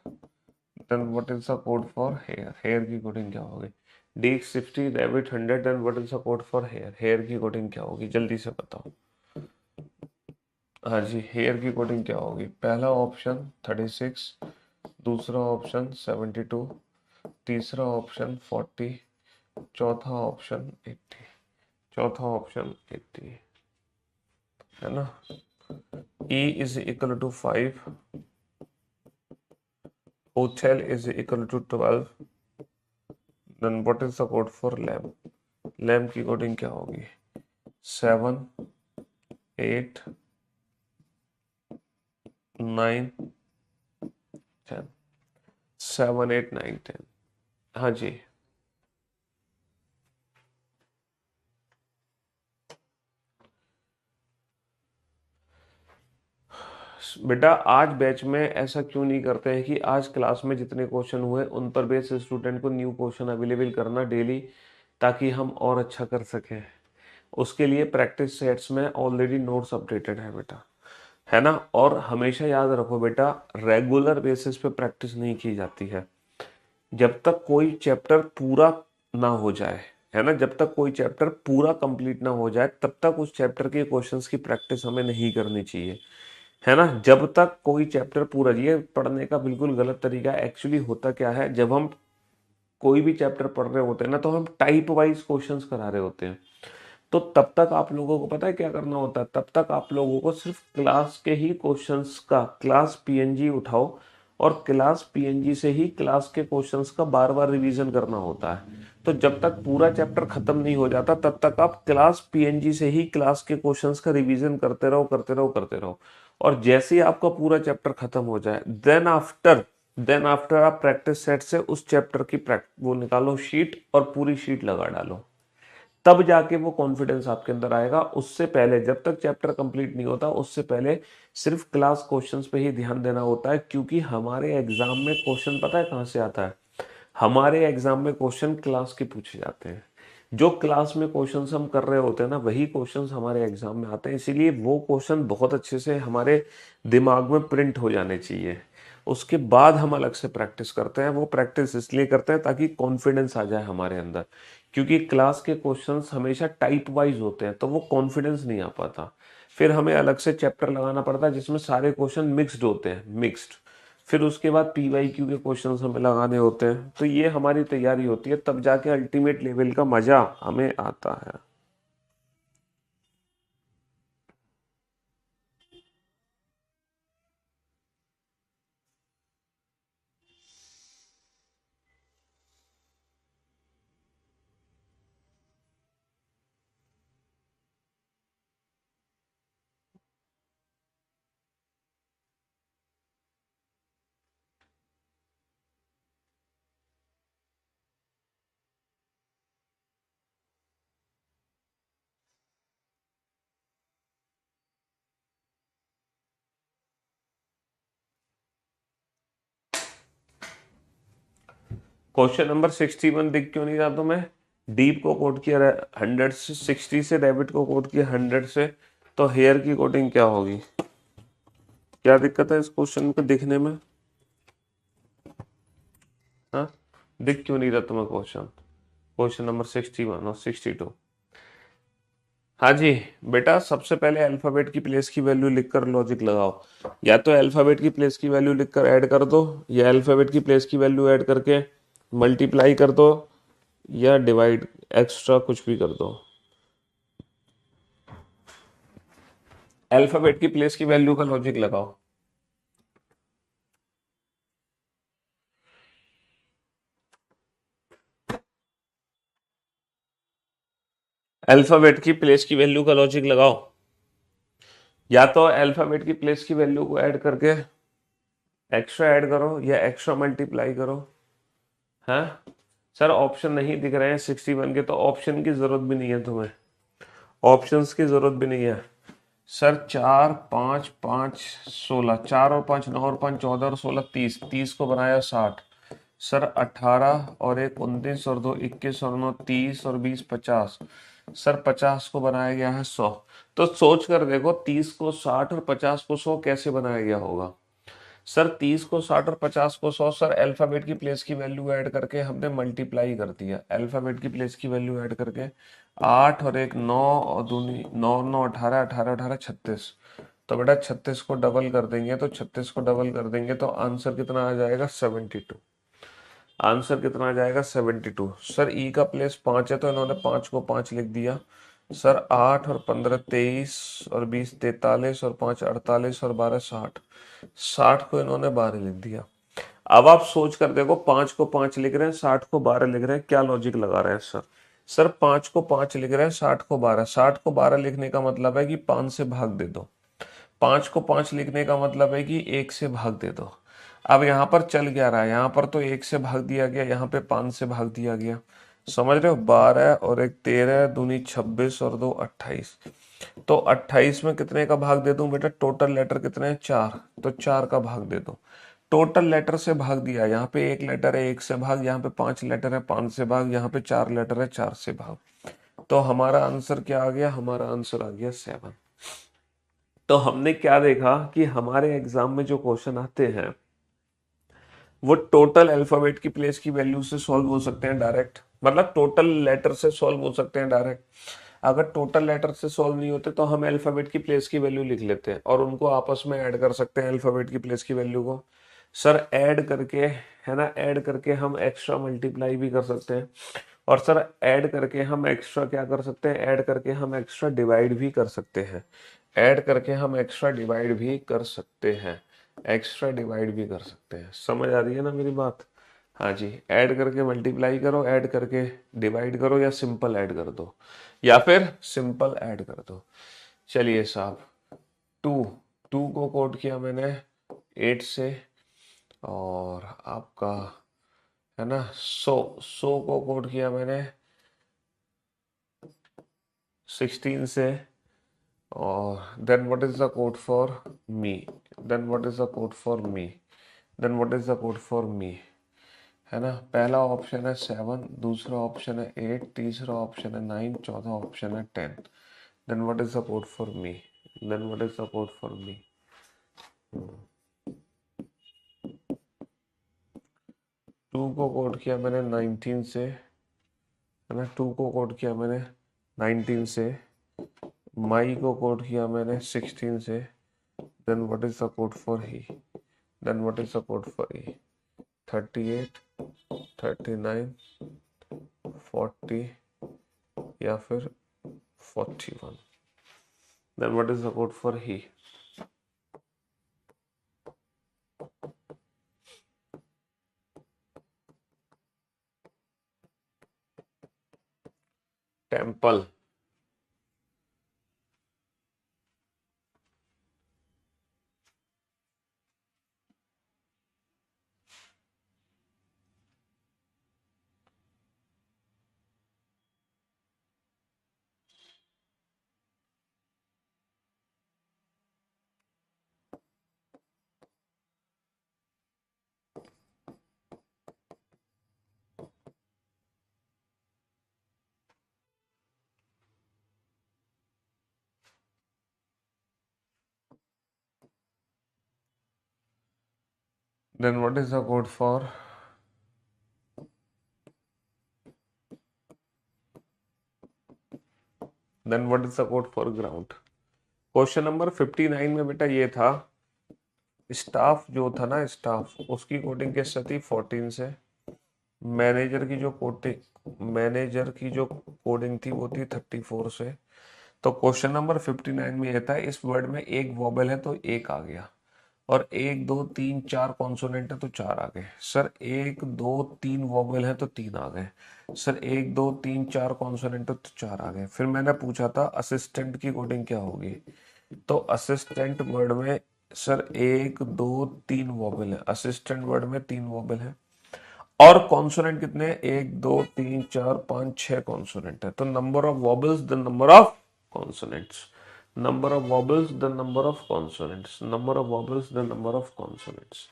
then what is the code for hair, hair की कोडिंग क्या होगी? Deep 60, rabbit 100, then what is the code for hair, hair की coding क्या होगी? जल्दी से बताओ। हाँ जी, हेयर की कोडिंग क्या होगी? पहला ऑप्शन 36, दूसरा ऑप्शन 72, तीसरा ऑप्शन 40, चौथा ऑप्शन 80, चौथा ऑप्शन 80, है ना। E is equal to 5, hotel is equal to 12, then what is the code for lamp, lamp की कोडिंग क्या होगी? 7, 8, 9, 10, 7, 8, 9, 10। हाँ जी, बेटा आज बैच में ऐसा क्यों नहीं करते हैं कि आज क्लास में जितने क्वेश्चन हुए उन पर बेस स्टूडेंट को न्यू क्वेश्चन अवेलेबल करना डेली, ताकि हम और अच्छा कर सकें। उसके लिए प्रैक्टिस सेट्स में ऑलरेडी नोट्स अपडेटेड है बेटा, है ना। और हमेशा याद रखो बेटा, रेगुलर बेसिस पे प्रैक्टिस नहीं की जाती है। जब तक कोई चैप्टर पूरा ना हो जाए, है ना, जब तक कोई चैप्टर पूरा कंप्लीट ना हो जाए तब तक उस चैप्टर के क्वेश्चंस की प्रैक्टिस हमें नहीं करनी चाहिए, है ना। जब तक कोई चैप्टर पूरा, ये पढ़ने का बिल्कुल गलत तरीका है। एक्चुअली होता क्या है, जब हम कोई भी चैप्टर पढ़ रहे होते हैं ना, तो हम टाइप वाइज क्वेश्चंस करा रहे होते हैं। तो तब तक आप लोगों को पता है क्या करना होता है, तब तक आप लोगों को सिर्फ क्लास के ही क्वेश्चंस का क्लास पीएनजी उठाओ और क्लास पीएनजी से ही क्लास के क्वेश्चंस का बार बार रिवीजन करना होता है। तो जब तक पूरा चैप्टर खत्म नहीं हो जाता तब तक आप क्लास पीएनजी से ही क्लास के क्वेश्चंस का रिवीजन करते रहो करते रहो करते रहो। और जैसे ही आपका पूरा चैप्टर खत्म हो जाए, देन आफ्टर आप प्रैक्टिस सेट से उस चैप्टर की वो निकालो शीट और पूरी शीट लगा डालो, तब जाके वो कॉन्फिडेंस आपके अंदर आएगा। उससे पहले, जब तक चैप्टर कंप्लीट नहीं होता, उससे पहले सिर्फ क्लास क्वेश्चंस पे ही ध्यान देना होता है। क्योंकि हमारे एग्जाम में क्वेश्चन पता है कहाँ से आता है? हमारे एग्जाम में क्वेश्चन क्लास के पूछे जाते हैं। जो क्लास में क्वेश्चंस हम कर रहे होते हैं ना, वही क्वेश्चंस हमारे एग्जाम में आते हैं। इसीलिए वो क्वेश्चन बहुत अच्छे से हमारे दिमाग में प्रिंट हो जाने चाहिए। उसके बाद हम अलग से प्रैक्टिस करते हैं। वो प्रैक्टिस इसलिए करते हैं ताकि कॉन्फिडेंस आ जाए हमारे अंदर। क्योंकि क्लास के क्वेश्चंस हमेशा टाइप वाइज होते हैं, तो वो कॉन्फिडेंस नहीं आ पाता। फिर हमें अलग से चैप्टर लगाना पड़ता है जिसमें सारे क्वेश्चन मिक्स्ड होते हैं, मिक्स्ड। फिर उसके बाद पीवाईक्यू के क्वेश्चंस हमें लगाने होते हैं। तो ये हमारी तैयारी होती है, तब जाके अल्टीमेट लेवल का मजा हमें आता है। क्वेश्चन नंबर 61 दिख क्यों नहीं रहा तुम्हें? डीप को कोड किया 100 से, 60 से रेबिट को कोड किया 100 से, तो हेयर की कोडिंग क्या होगी? क्या दिक्कत है इस क्वेश्चन को दिखने में? हाँ, दिख क्यों नहीं रहा तुम्हें क्वेश्चन? क्वेश्चन नंबर 61 और 62। हाँ जी बेटा, सबसे पहले अल्फाबेट की प्लेस की वैल्यू लिखकर लॉजिक लगाओ। या तो अल्फाबेट की प्लेस की वैल्यू लिखकर ऐड कर दो, या अल्फाबेट की प्लेस की वैल्यू ऐड करके मल्टीप्लाई कर दो, या डिवाइड एक्स्ट्रा कुछ भी कर दो। अल्फाबेट की प्लेस की वैल्यू का लॉजिक लगाओ। अल्फाबेट की प्लेस की वैल्यू का लॉजिक लगाओ। या तो अल्फाबेट की प्लेस की वैल्यू को ऐड करके एक्स्ट्रा ऐड करो, या एक्स्ट्रा मल्टीप्लाई करो। हाँ सर, ऑप्शन नहीं दिख रहे हैं 61 के, तो ऑप्शन की जरूरत भी नहीं है तुम्हें, ऑप्शंस की जरूरत भी नहीं है। सर 4 5 5 16, 4 और 5 9 और 5 14 और 16 30, 30 को बनाया 60। सर 18 और 1 19 और 2 21 और 9 30 और 20 50। सर 50 को बनाया गया है 100। तो सोच कर देखो 30 को 60 और 50 को 100 कैसे बनाया गया होगा। सर 30 को 60 और 50 को 100, सर अल्फाबेट की प्लेस की वैल्यू ऐड करके हमने मल्टीप्लाई कर दिया। अल्फाबेट की प्लेस की वैल्यू ऐड करके 8 और 1 9 और दूनी 9 9 18 18 18 36। तो बेटा 36 को डबल कर देंगे, तो 36 को डबल कर देंगे तो आंसर कितना आ जाएगा 72। आंसर कितना आ जाएगा 72। सर ई का प्लेस 5 है तो इन्होंने 5 को 5 लिख दिया। सर 8 और 15 23 और 20 43 और 5 48 और 12 60। 60 को इन्होंने 12 लिख दिया। अब आप सोच कर देखो 5 को 5 लिख रहे हैं, 60 को 12 लिख रहे हैं, क्या लॉजिक लगा रहे हैं सर। सर 5 को 5 लिख रहे हैं, 60 को 12, 60 को 12 लिखने का मतलब है कि 5 से भाग दे दो। 5 को 5 लिखने का मतलब है कि 1 से भाग दे दो। अब यहाँ पर चल क्या रहा है, यहाँ पर तो 1 से भाग दिया गया, यहाँ पे 5 से भाग दिया गया। समझ रहे हो, 12 और 1 13 दूनी 26 और 2 28। तो 28 में कितने का भाग दे दूं बेटा, टोटल लेटर कितने हैं 4, तो 4 का भाग दे दो। टोटल लेटर से भाग दिया, यहाँ पे 1 लेटर है 1 से भाग, यहाँ पे 5 लेटर है 5 से भाग, यहाँ पे 4 लेटर है 4 से भाग। तो हमारा आंसर क्या आ गया, हमारा आंसर आ गया 7। तो हमने क्या देखा कि हमारे एग्जाम में जो क्वेश्चन आते हैं वो टोटल अल्फाबेट की प्लेस की वैल्यू से सॉल्व हो सकते हैं डायरेक्ट, मतलब टोटल लेटर से सॉल्व हो सकते हैं डायरेक्ट। अगर टोटल लेटर से सॉल्व नहीं होते तो हम अल्फाबेट की प्लेस की वैल्यू लिख लेते हैं और उनको आपस में ऐड कर सकते हैं अल्फाबेट की प्लेस की वैल्यू को। सर ऐड करके, है ना, ऐड करके हम एक्स्ट्रा मल्टीप्लाई भी कर सकते हैं। और सर ऐड करके हम एक्स्ट्रा क्या कर सकते हैं, ऐड करके हम एक्स्ट्रा डिवाइड भी कर सकते हैं। ऐड करके हम एक्स्ट्रा डिवाइड भी कर सकते हैं, एक्स्ट्रा डिवाइड भी कर सकते हैं। समझ आ रही है ना मेरी बात। हाँ जी, ऐड करके मल्टीप्लाई करो, ऐड करके डिवाइड करो, या सिंपल ऐड कर दो, या फिर सिंपल ऐड कर दो। चलिए साहब, 2 2 को कोड किया मैंने 8 से, और आपका है ना 100 को कोड किया मैंने 16 से, और then what is the code for me, then what is the code for me, then what is the code for me, है ना। पहला ऑप्शन है 7, दूसरा ऑप्शन है 8, तीसरा ऑप्शन है 9, चौथा ऑप्शन है 10। Then what is the code for me, then what is the code for me. 2 को कोड किया मैंने 19 से, है ना, 2 को कोड किया मैंने 19 से, माई को कोड किया मैंने 16 से। Then what is the code for he, then what is the code for he, 38 39 40 या फिर 41। Then what is the code for he. Temple. Then what is the code for, then what is the code for ground। Question number 59 में बेटा ये था, staff जो था ना, staff उसकी कोडिंग कैसे थी 14 से, मैनेजर की जो कोडिंग थी वो थी 34 से। तो क्वेश्चन नंबर 59 में ये था, इस वर्ड में एक वॉबल है तो एक आ गया, और 1 2 3 4 कॉन्सोनेंट है तो 4 आ गए। सर 1 2 3 वॉबल है तो 3 आ गए। सर 1 2 3 4 कॉन्सोनेंट है तो 4 आ गए। फिर मैंने पूछा था असिस्टेंट की कोडिंग क्या होगी, तो असिस्टेंट वर्ड में सर 1 2 3 वॉबल है, असिस्टेंट वर्ड में 3 वॉबल है, और कॉन्सोनेंट कितने हैं 1 2 3 4 5 6 कॉन्सोनेंट है। तो number of vowels the number of consonants. Number of vowels the number of consonants, number of vowels the number of consonants.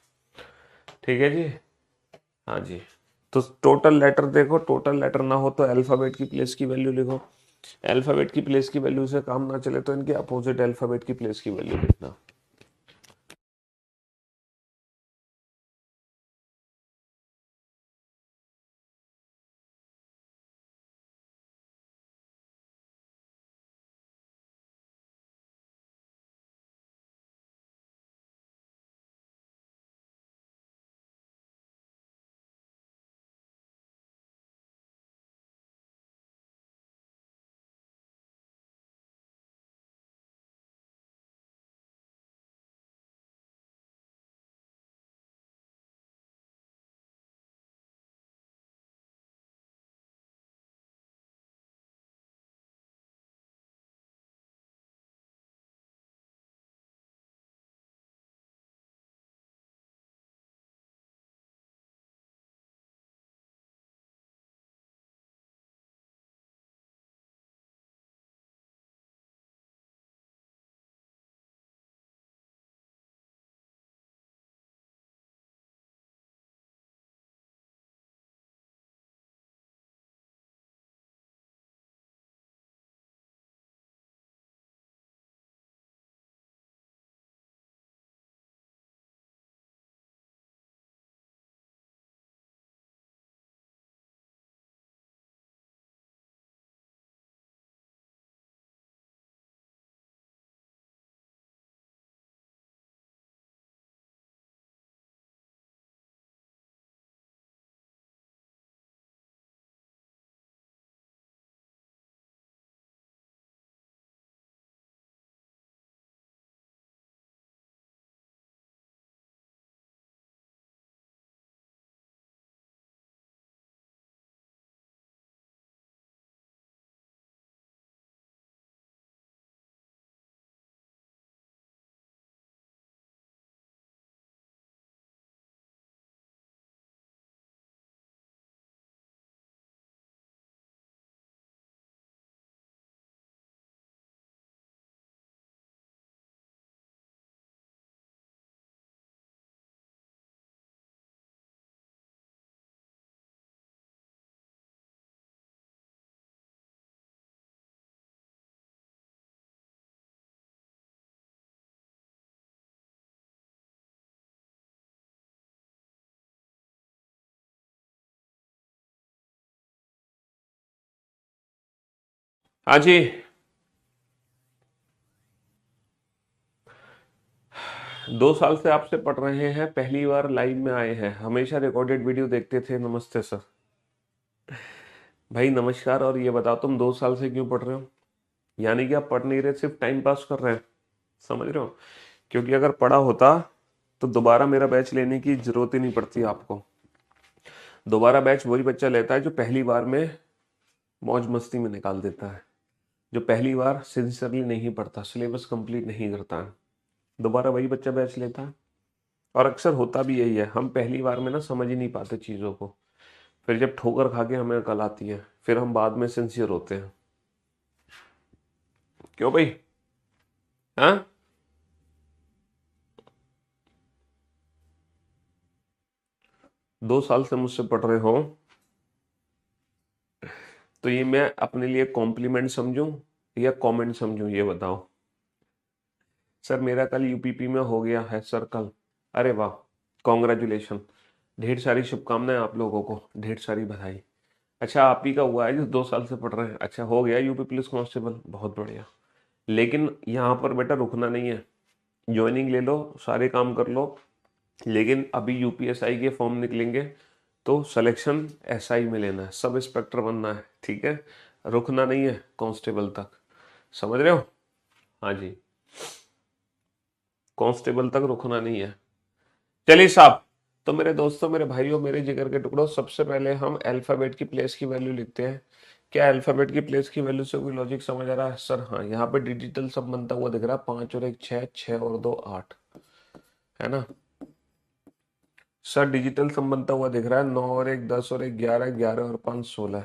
ठीक है जी। हाँ जी। तो टोटल लेटर देखो, टोटल लेटर ना हो तो अल्फाबेट की प्लेस की वैल्यू लिखो, अल्फाबेट की प्लेस की वैल्यू से काम ना चले तो इनके अपोजिट अल्फाबेट की प्लेस की वैल्यू लिखना। हाँ जी। 2 साल से आपसे पढ़ रहे हैं, पहली बार लाइव में आए हैं, हमेशा रिकॉर्डेड वीडियो देखते थे। नमस्ते सर। भाई नमस्कार। और ये बताओ तुम 2 साल से क्यों पढ़ रहे हो? यानी कि आप पढ़ नहीं रहे, सिर्फ टाइम पास कर रहे हैं। समझ रहे हो? क्योंकि अगर पढ़ा होता तो दोबारा मेरा बैच लेने की जरूरत ही नहीं पड़ती आपको। दोबारा बैच वही बच्चा लेता है जो पहली बार में मौज मस्ती में निकाल देता है, जो पहली बार सिंसियरली नहीं पढ़ता, सिलेबस कंप्लीट नहीं करता है। दोबारा वही बच्चा बैच लेता है। और अक्सर होता भी यही है, हम पहली बार में ना समझ ही नहीं पाते चीज़ों को, फिर जब ठोकर खा के हमें अकल आती है, फिर हम बाद में सिंसियर होते हैं। क्यों भाई? हाँ। 2 साल से मुझसे पढ़ रहे हो तो ये मैं अपने लिए कॉम्प्लीमेंट समझूं या कमेंट समझूं, ये बताओ। सर मेरा कल यूपीपी में हो गया है सर, कल। अरे वाह, कॉन्ग्रेचुलेशन। ढेर सारी शुभकामनाएं आप लोगों को, ढेर सारी बधाई। अच्छा, आप ही का हुआ है जो 2 साल से पढ़ रहे हैं? अच्छा, हो गया यूपी पुलिस कांस्टेबल, बहुत बढ़िया। लेकिन यहाँ पर बेटा रुकना नहीं है, ज्वाइनिंग ले लो, सारे काम कर लो। लेकिन अभी यूपीएसआई के फॉर्म निकलेंगे तो सिलेक्शन एसआई में लेना है, सब इंस्पेक्टर बनना है। ठीक है, रुकना नहीं है कांस्टेबल तक। समझ रहे हो? हाँ जी, कांस्टेबल तक रुकना नहीं है। चलिए साहब, तो मेरे दोस्तों, मेरे भाइयों, मेरे जिगर के टुकड़ों, सबसे पहले हम अल्फाबेट की प्लेस की वैल्यू लिखते हैं। क्या अल्फाबेट की प्लेस की वैल्यू से कोई लॉजिक समझ आ रहा है सर? हाँ, यहाँ पे डिजिटल सब बनता हुआ दिख रहा है, 5 और 1 6, 6 और 2 8, है ना सर? डिजिटल सम बनता हुआ दिख रहा है, 9 और 1 10 और 1 11, 11 और 5 16।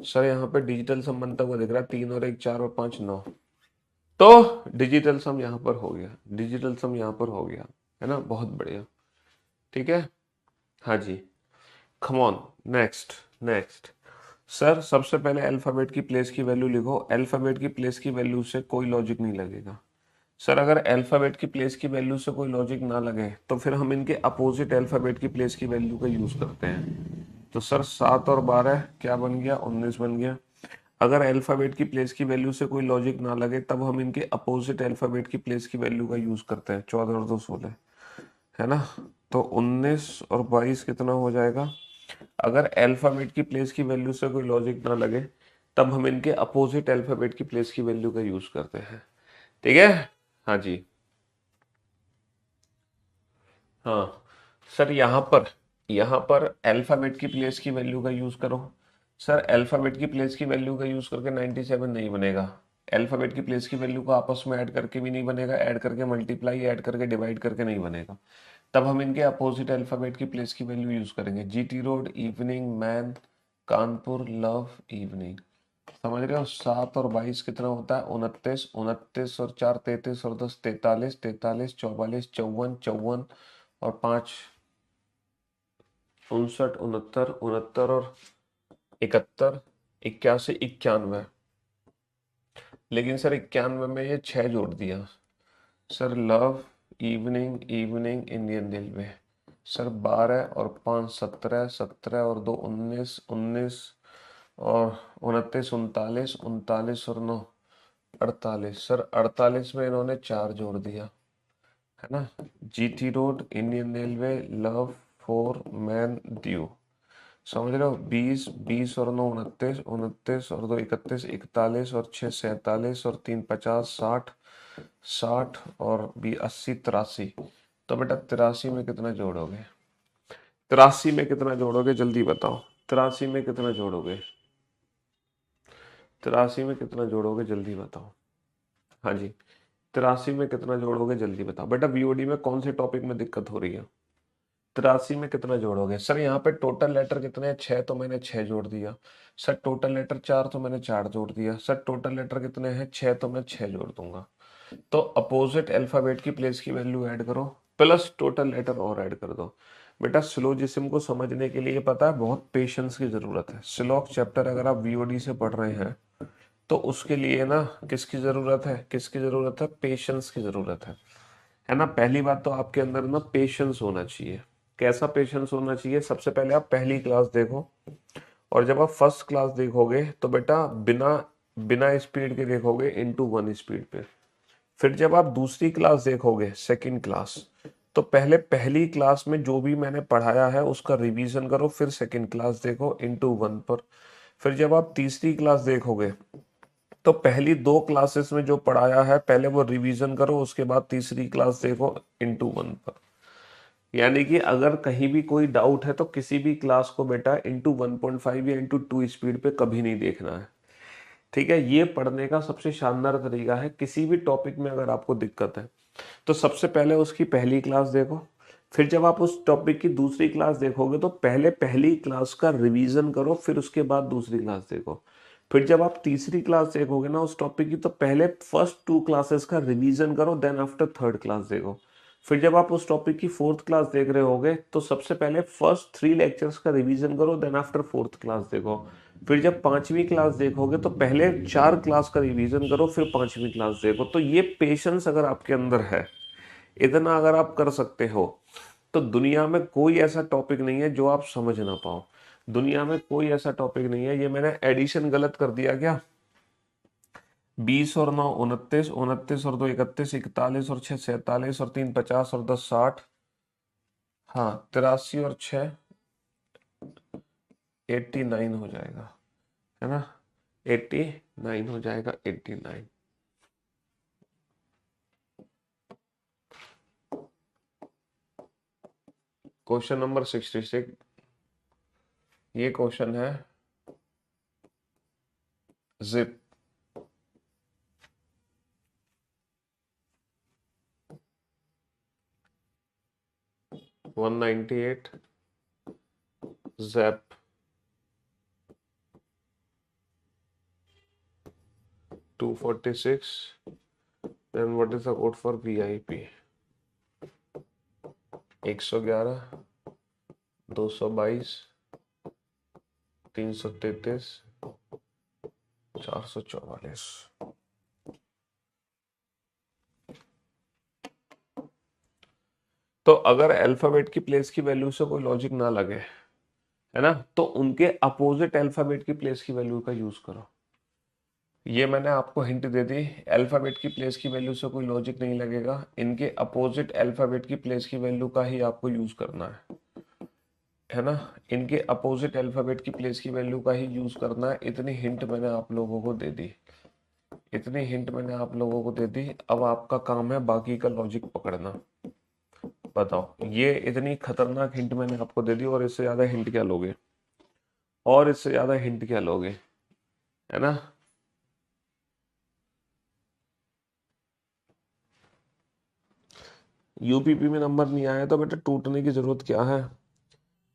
सर यहाँ पे डिजिटल सम बनता हुआ दिख रहा है, 3 और 1 4 और 5 9। तो डिजिटल सम यहाँ पर हो गया, डिजिटल सम यहाँ पर हो गया, है ना, बहुत बढ़िया। ठीक है, हाँ जी, come on, next next. Sir सबसे पहले अल्फाबेट की प्लेस की वैल्यू लिखो। अल्फाबेट की प्लेस की वैल्यू से कोई लॉजिक नहीं लगेगा। सर अगर अल्फाबेट की प्लेस की वैल्यू से कोई लॉजिक ना लगे तो फिर हम इनके अपोजिट अल्फाबेट की प्लेस की वैल्यू का यूज करते हैं। तो सर 7 और 12 क्या बन गया, 19 बन गया। अगर अल्फाबेट की प्लेस की वैल्यू से कोई लॉजिक ना लगे तब हम इनके अपोजिट अल्फाबेट की प्लेस की वैल्यू का यूज करते हैं। 14 और 2 16, है ना। तो 19 और 22 कितना हो जाएगा। अगर अल्फाबेट की प्लेस की वैल्यू से कोई लॉजिक ना लगे तब हम इनके अपोजिट अल्फाबेट की प्लेस की वैल्यू का यूज करते हैं। ठीक है, हाँ जी। हाँ सर, यहाँ पर अल्फाबेट की प्लेस की वैल्यू का यूज करो। सर अल्फाबेट की प्लेस की वैल्यू का यूज करके 97 नहीं बनेगा। अल्फाबेट की प्लेस की वैल्यू को आपस में ऐड करके भी नहीं बनेगा, ऐड करके मल्टीप्लाई, ऐड करके डिवाइड करके नहीं बनेगा। तब हम इनके अपोजिट अल्फाबेट की प्लेस की वैल्यू यूज करेंगे। GT road evening, man Kanpur, love evening. समझ रहे हो। 7 और 22 कितना होता है, 29, 29 और 4 33 और 10 43, 43 44 54, 54 और 5 59, 69, 69 और 71, 81, 91। लेकिन सर 91 में ये 6 जोड़ दिया। Sir love evening, evening Indian railway. Sir 12 और 5 17, 17 और 2 19, 19 और 29 39, 39 और 9 48। सर 48 में इन्होंने 4 जोड़ दिया, है ना। GT road, Indian railway, love, 4 man, due. समझ रहे हो। 20, 20 और 9 29, 29 और 2 31, 41 और 6 47 और 3 50, 60, 60 और 20 80, 83। तो बेटा 83 में कितना जोड़ोगे, 83 में कितना जोड़ोगे जल्दी बताओ। 83 में कितना जोड़ोगे, 83 में कितना जोड़ोगे जल्दी बताओ। हाँ जी, 83 में कितना जोड़ोगे जल्दी बताओ। बेटा बीओडी में कौन से टॉपिक में दिक्कत हो रही है। 83 में कितना जोड़ोगे। सर यहाँ पे टोटल लेटर कितने हैं, 6, तो मैंने 6 जोड़ दिया। सर टोटल लेटर 4, तो मैंने 4 जोड़ दिया। सर टोटल लेटर कितने हैं, 6, तो मैं 6 जोड़ दूंगा। तो अपोजिट अल्फाबेट की प्लेस की वैल्यू ऐड करो प्लस टोटल लेटर और ऐड कर दो। बेटा सिलोजिज्म को समझने के लिए पता है बहुत पेशेंस की जरूरत है। सिलॉक चैप्टर अगर आप वीओडी से पढ़ रहे हैं तो उसके लिए ना किसकी जरूरत है, किसकी जरूरत है, पेशेंस की जरूरत है ना। पहली बात तो आपके अंदर ना पेशेंस होना चाहिए। कैसा पेशेंस होना चाहिए, सबसे पहले आप पहली क्लास देखो और जब आप फर्स्ट क्लास देखोगे तो बेटा बिना बिना स्पीड के देखोगे इनटू 1 स्पीड पे। फिर जब आप दूसरी क्लास देखोगे सेकंड क्लास, तो पहले पहली क्लास में जो भी मैंने पढ़ाया है उसका रिवीजन करो, फिर सेकंड क्लास देखो इनटू 1 पर। फिर जब आप तीसरी क्लास देखोगे तो पहली 2 क्लासेस में जो पढ़ाया है पहले वो रिवीजन करो, उसके बाद तीसरी क्लास देखो इनटू 1 पर। यानी कि अगर कहीं भी कोई डाउट है तो किसी भी क्लास को बेटा इनटू 1.5 या इनटू 2 स्पीड पे कभी नहीं देखना है। ठीक है, ये पढ़ने का सबसे शानदार तरीका है। किसी भी टॉपिक में अगर आपको दिक्कत है तो सबसे पहले उसकी पहली क्लास देखो। फिर जब आप उस टॉपिक की दूसरी क्लास देखोगे तो पहले पहली क्लास का रिवीजन करो, फिर उसके बाद दूसरी क्लास देखो। फिर जब आप तीसरी क्लास देखोगे ना उस टॉपिक की, तो पहले फर्स्ट 2 क्लासेस का रिवीजन करो, देन आफ्टर थर्ड क्लास देखो। फिर जब आप उस टॉपिक की फोर्थ क्लास देख रहे होगे तो सबसे पहले फर्स्ट 3 लेक्चर्स का रिवीजन करो, देन आफ्टर फोर्थ क्लास देखो। फिर जब 5वीं क्लास देखोगे तो पहले 4 क्लास का रिवीजन करो, फिर 5वीं क्लास देखो। तो ये पेशेंस अगर आपके अंदर है, इतना अगर आप कर सकते हो, तो दुनिया में कोई ऐसा टॉपिक नहीं है जो आप समझ ना पाओ। दुनिया में कोई ऐसा टॉपिक नहीं है। ये मैंने एडिशन गलत कर दिया क्या। 20 और 9 29, 29 और 2 31, 41 और 6 47 और 3 50 और 10 60। हाँ 83 और 6 89 हो जाएगा, है ना। 89 हो जाएगा, 89। क्वेश्चन नंबर 66, ये क्वेश्चन है zip. One 198 JAP 246 then what is the code for VIP? 111, 222, 333, 444। तो अगर अल्फाबेट की प्लेस की वैल्यू से कोई लॉजिक ना लगे, है ना, तो उनके अपोजिट अल्फाबेट की प्लेस की वैल्यू का यूज करो। ये मैंने आपको हिंट दे दी। अल्फाबेट की प्लेस की वैल्यू से कोई लॉजिक नहीं लगेगा, इनके अपोजिट अल्फाबेट की प्लेस की वैल्यू का ही आपको यूज करना है ना। इनके अपोजिट अल्फाबेट की प्लेस की वैल्यू का ही यूज करना है। इतनी हिंट मैंने आप लोगों को दे दी, इतनी हिंट मैंने आप लोगों को दे दी। अब आपका काम है बाकी का लॉजिक पकड़ना। बताओ, ये इतनी खतरनाक हिंट मैंने आपको दे दी, और इससे ज्यादा हिंट क्या लोगे? और इससे ज्यादा हिंट क्या लोगे, है ना। यूपीपी में नंबर नहीं आया तो बेटा टूटने की जरूरत क्या है?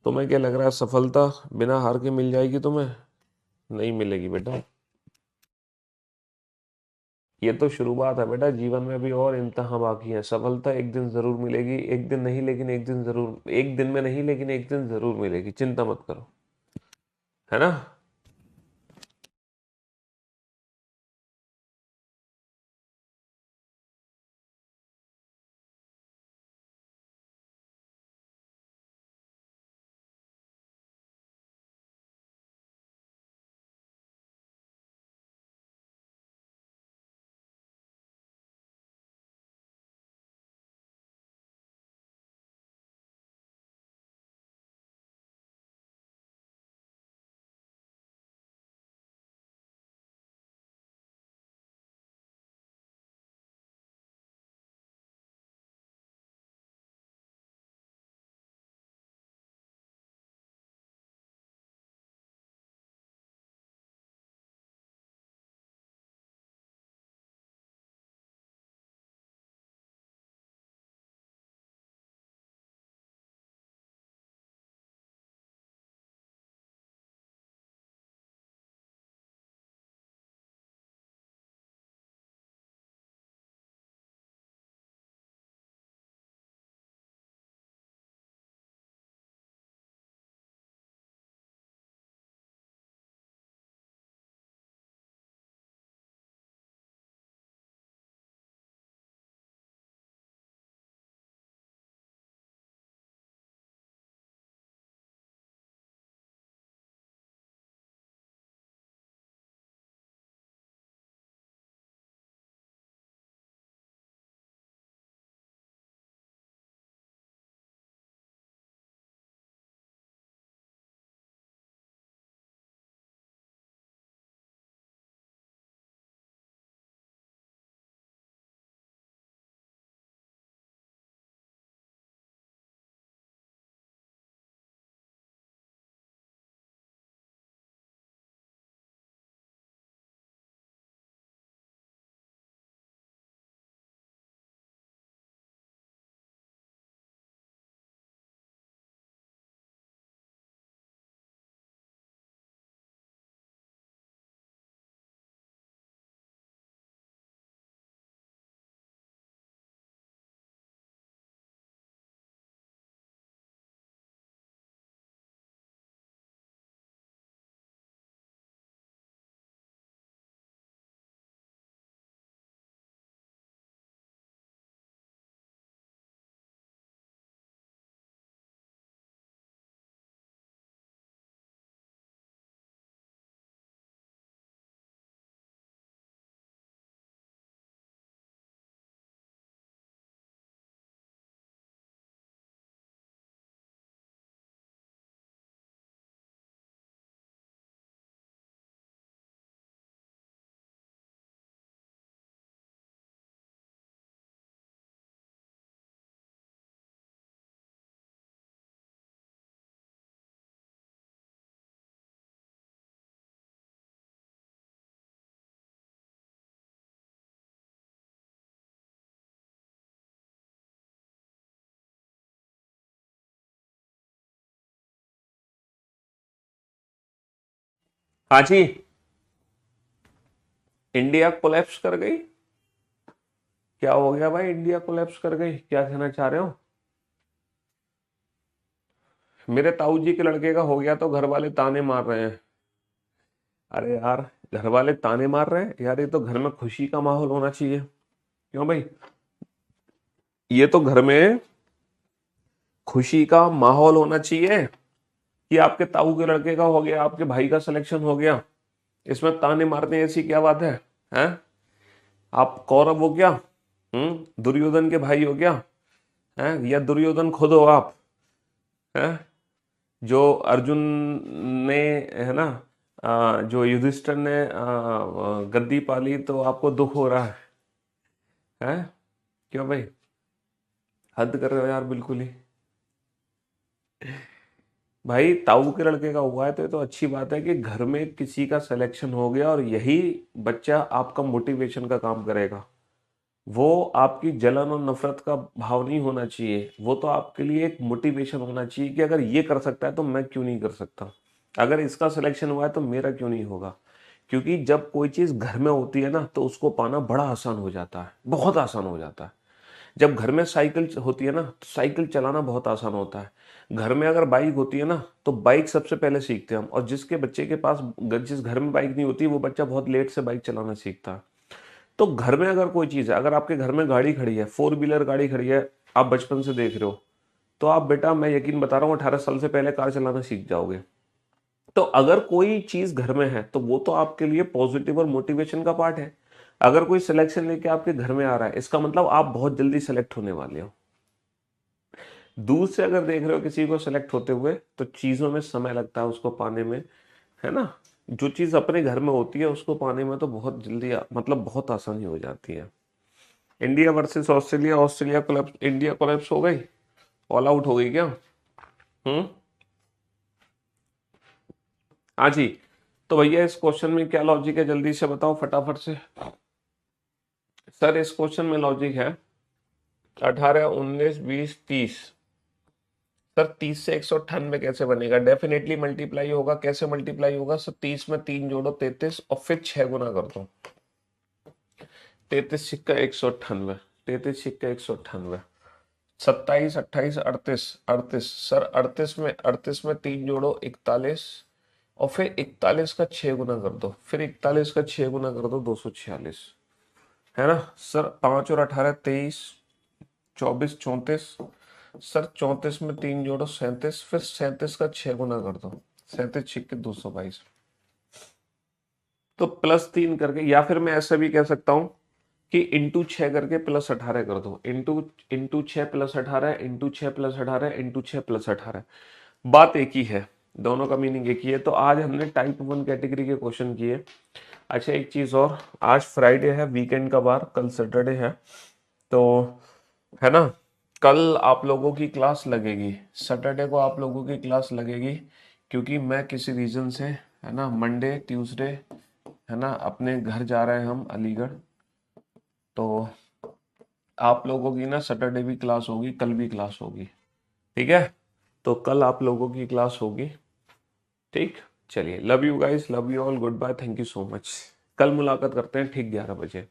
तुम्हें क्या लग रहा है सफलता बिना हार के मिल जाएगी? तुम्हें नहीं मिलेगी बेटा। ये तो शुरुआत है बेटा, जीवन में भी और इम्तहान बाकी है। सफलता एक दिन जरूर मिलेगी, एक दिन नहीं लेकिन एक दिन जरूर, एक दिन में नहीं लेकिन एक दिन जरूर मिलेगी, चिंता मत करो, है ना। हाँ जी, इंडिया कोलैप्स कर गई। क्या हो गया भाई, इंडिया कोलैप्स कर गई, क्या कहना चाह रहे हो? मेरे ताऊ जी के लड़के का हो गया तो घर वाले ताने मार रहे हैं। अरे यार, घर वाले ताने मार रहे हैं यार, ये तो घर में खुशी का माहौल होना चाहिए। क्यों भाई, ये तो घर में खुशी का माहौल होना चाहिए कि आपके ताऊ के लड़के का हो गया, आपके भाई का सिलेक्शन हो गया। इसमें ताने मारने ऐसी क्या बात है? हैं? आप कौरव हो क्या? दुर्योधन के भाई हो क्या? हैं? या दुर्योधन खुद हो आप? हैं? जो अर्जुन ने, है ना, जो युधिष्ठिर ने गद्दी पाली तो आपको दुख हो रहा है? हैं? क्यों भाई, हद कर रहे हो यार बिल्कुल ही। भाई ताऊ के लड़के का हुआ है तो ये तो अच्छी बात है कि घर में किसी का सिलेक्शन हो गया, और यही बच्चा आपका मोटिवेशन का काम करेगा। वो आपकी जलन और नफरत का भाव नहीं होना चाहिए, वो तो आपके लिए एक मोटिवेशन होना चाहिए कि अगर ये कर सकता है तो मैं क्यों नहीं कर सकता, अगर इसका सिलेक्शन हुआ है तो मेरा क्यों नहीं होगा। क्योंकि जब कोई चीज़ घर में होती है ना तो उसको पाना बड़ा आसान हो जाता है, बहुत आसान हो जाता है। जब घर में साइकिल होती है ना तो साइकिल चलाना बहुत आसान होता है। घर में अगर बाइक होती है ना तो बाइक सबसे पहले सीखते हैं हम, और जिसके बच्चे के पास, जिस घर में बाइक नहीं होती, वो बच्चा बहुत लेट से बाइक चलाना सीखता है। तो घर में अगर कोई चीज़ है, अगर आपके घर में गाड़ी खड़ी है, 4 व्हीलर गाड़ी खड़ी है, आप बचपन से देख रहे हो, तो आप बेटा, मैं यकीन बता रहा हूँ, 18 साल से पहले कार चलाना सीख जाओगे। तो अगर कोई चीज घर में है तो वो तो आपके लिए पॉजिटिव और मोटिवेशन का पार्ट है। अगर कोई सिलेक्शन लेके आपके घर में आ रहा है, इसका मतलब आप बहुत जल्दी सेलेक्ट होने वाले हो। दूर से अगर देख रहे हो किसी को सेलेक्ट होते हुए, तो चीजों में समय लगता है उसको पाने में, है ना। जो चीज अपने घर में होती है उसको पाने में तो बहुत जल्दी, मतलब बहुत आसानी हो जाती है। India versus Australia, Australia collapse, India collapse हो गई, ऑल आउट हो गई क्या? हम्म। हाँ जी। तो भैया इस क्वेश्चन में क्या लॉजिक है, जल्दी से बताओ फटाफट से। सर इस क्वेश्चन में लॉजिक है 18, 19, 20, 30। सर 30 से 198 कैसे बनेगा? डेफिनेटली मल्टीप्लाई होगा। कैसे मल्टीप्लाई होगा सर? 30 में 3 जोड़ो 33, और फिर 6 गुना कर दो। 33 सिक्का 198, 33 सिक्का 198, 27, 28, 38, 38। सर 38 में 3 जोड़ो 41, और फिर 41 का 6 गुना कर दो, फिर 41 का 6 गुना कर दो, 246, है ना। सर 5 और 18 23, 24, 34। सर 34 में 3 जोड़ो 37, फिर 37 का 6 गुना कर दो, 37 छिक्के 222। तो +3 करके, या फिर मैं ऐसा भी कह सकता हूं कि इंटू 6 करके +18 कर दो, इंटू इंटू 6 +18, इंटू 6 +18, इंटू 6 +18। बात एक ही है, दोनों का मीनिंग एक ही है। तो आज हमने टाइप 1 कैटेगरी के क्वेश्चन किए। अच्छा एक चीज और, आज फ्राइडे है, वीकेंड का बार, कल सैटरडे है, तो है ना, कल आप लोगों की क्लास लगेगी, सैटरडे को आप लोगों की क्लास लगेगी, क्योंकि मैं किसी रीजन से, है ना, मंडे ट्यूसडे, है ना, अपने घर जा रहे हैं हम अलीगढ़। तो आप लोगों की ना सैटरडे भी क्लास होगी, कल भी क्लास होगी, ठीक है। तो कल आप लोगों की क्लास होगी, ठीक। चलिए, love you guys, love you all, goodbye, thank you so much. कल मुलाकात करते हैं ठीक 11 बजे।